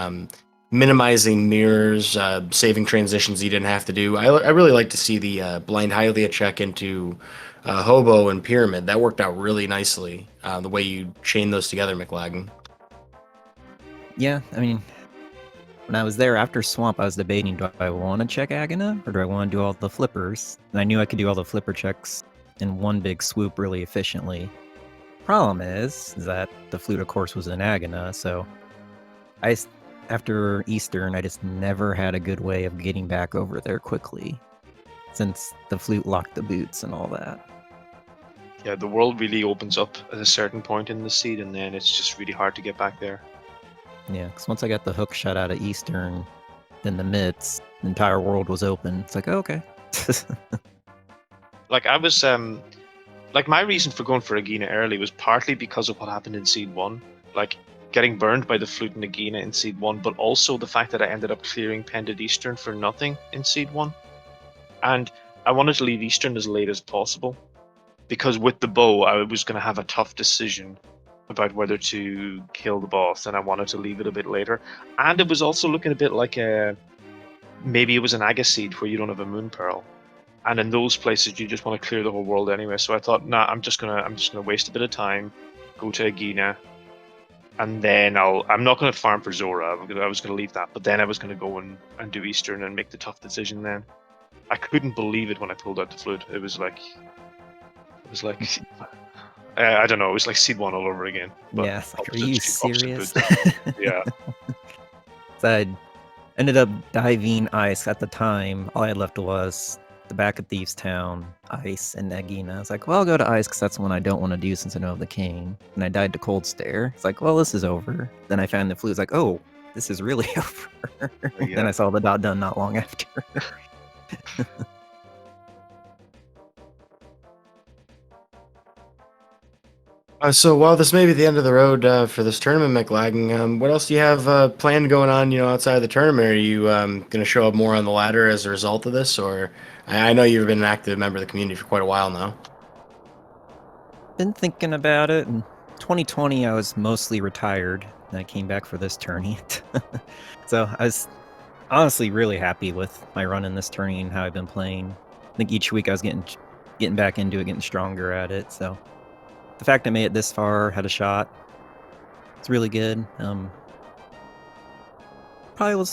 Minimizing mirrors, saving transitions you didn't have to do. I really like to see the blind Hylia check into Hobo and Pyramid. That worked out really nicely, the way you chain those together, Mclagging. Yeah, I mean, when I was there after Swamp, I was debating, do I want to check Agana, or do I want to do all the flippers? And I knew I could do all the flipper checks in one big swoop really efficiently. Problem is that the flute, of course, was in Agana, so after Eastern, I just never had a good way of getting back over there quickly, since the flute locked the boots and all that. Yeah, the world really opens up at a certain point in the seed, and then it's just really hard to get back there. Yeah, because once I got the hook shot out of Eastern, then the mids, the entire world was open. It's like, oh, okay. Like I was, my reason for going for Agina early was partly because of what happened in Seed 1. Like, getting burned by the flute and Agina in Seed 1, but also the fact that I ended up clearing Pendant Eastern for nothing in Seed 1. And I wanted to leave Eastern as late as possible, because with the bow, I was going to have a tough decision about whether to kill the boss, and I wanted to leave it a bit later. And it was also looking a bit like maybe it was an Aga Seed where you don't have a Moon Pearl. And in those places, you just want to clear the whole world anyway. So I thought, nah, I'm just gonna waste a bit of time, go to Agina, and then I'm not gonna farm for Zora because I was gonna leave that. But then I was gonna go and do Eastern and make the tough decision. Then I couldn't believe it when I pulled out the flute. It was like I don't know. It was like Seed 1 all over again. But yeah, like, are you serious? Yeah. So I ended up diving ice at the time. All I had left was the back of Thieves Town, ice, and Agina. I was like, well, I'll go to ice because that's the one I don't want to do since I don't have the cane. And I died to Cold Stare. It's like, well, this is over. Then I found the flute. It's like, oh, this is really over. Yeah. Then I saw the dot done not long after. So while this may be the end of the road for this tournament, Mclagging, what else do you have planned going on, outside of the tournament? Are you going to show up more on the ladder as a result of this? Or I know you've been an active member of the community for quite a while now. Been thinking about it. In 2020, I was mostly retired, and I came back for this tourney. So I was honestly really happy with my run in this tourney and how I've been playing. I think each week I was getting back into it, getting stronger at it. So the fact I made it this far, had a shot, it's really good. Probably will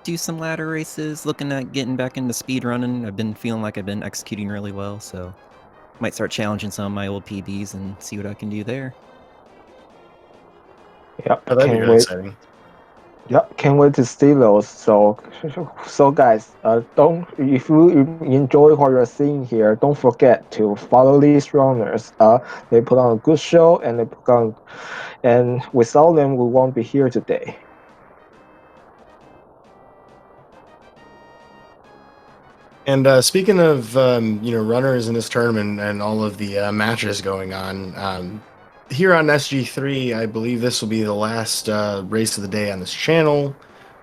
do some ladder races, looking at getting back into speedrunning. I've been feeling like I've been executing really well, so might start challenging some of my old PBs and see what I can do there. Yep, Oh, that'd be can't really wait. exciting. Yep, can't wait to see those. So guys, don't if you enjoy what you're seeing here, don't forget to follow these runners. They put on a good show, and and without them, we won't be here today. And speaking of runners in this tournament and all of the matches going on, here on SG3, I believe this will be the last race of the day on this channel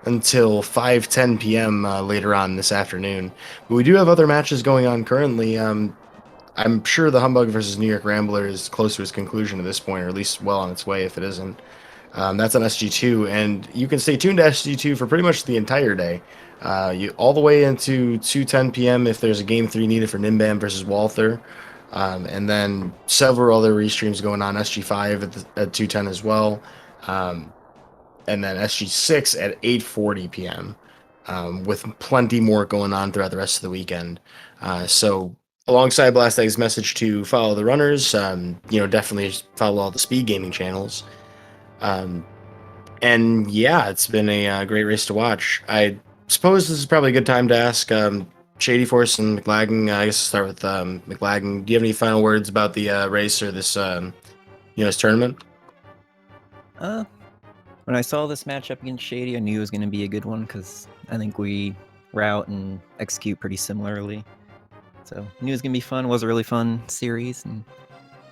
until 5:10 p.m. Later on this afternoon. But we do have other matches going on currently. I'm sure the Humbug versus New York Rambler is close to its conclusion at this point, or at least well on its way if it isn't. That's on SG2, and you can stay tuned to SG2 for pretty much the entire day. You all the way into 2:10 p.m. if there's a game 3 needed for Nimbam versus Walther, and then several other restreams going on SG5 at 2:10 as well, and then SG6 at 8:40 p.m. With plenty more going on throughout the rest of the weekend. So alongside Blast Egg's message to follow the runners, definitely follow all the speed gaming channels. And yeah, it's been a great race to watch. I suppose this is probably a good time to ask shadyforce and Mclagging. I guess I'll start with Mclagging. Do you have any final words about the race or this this tournament? When I saw this matchup against Shady, I knew it was going to be a good one because I think we route and execute pretty similarly. So I knew it was going to be fun. It was a really fun series, and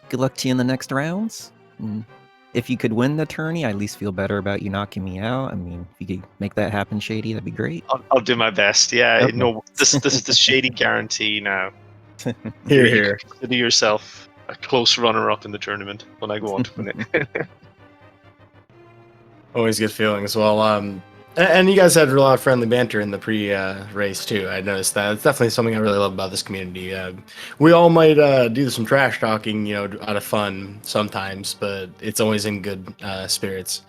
good luck to you in the next rounds. And if you could win the tourney, I at least feel better about you knocking me out. I mean, if you could make that happen, Shady, that'd be great. I'll do my best. Yeah, Okay. no, this is the Shady guarantee now. Here, You here. can consider yourself a close runner-up in the tournament when I go on to win it. Always good feelings. Well, and you guys had a lot of friendly banter in the pre-race too. I noticed that. It's definitely something I really love about this community. We all might do some trash talking, out of fun sometimes, but it's always in good spirits.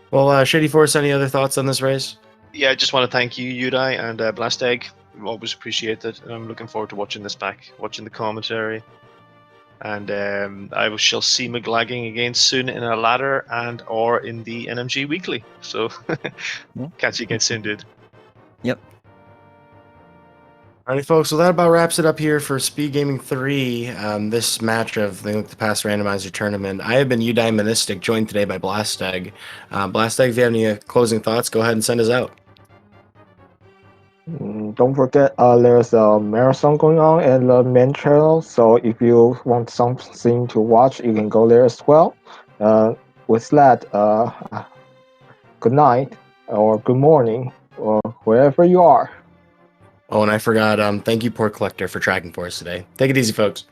Well, Shady Force, any other thoughts on this race? Yeah, I just want to thank you, Udai and Blast Egg. We always appreciate it. I'm looking forward to watching this back, watching the commentary. And I shall see Mclagging again soon in a ladder and or in the NMG Weekly. So catch you again soon, dude. Yep. Alrighty, folks. Well, that about wraps it up here for Speed Gaming 3. This match of the past randomizer tournament. I have been Udai Monistic, joined today by Blast Egg. Blast Egg, if you have any closing thoughts, go ahead and send us out. Don't forget, there's a marathon going on in the main channel. So if you want something to watch, you can go there as well. With that, good night or good morning or wherever you are. Oh, and I forgot. Thank you, Port Collector, for tracking for us today. Take it easy, folks.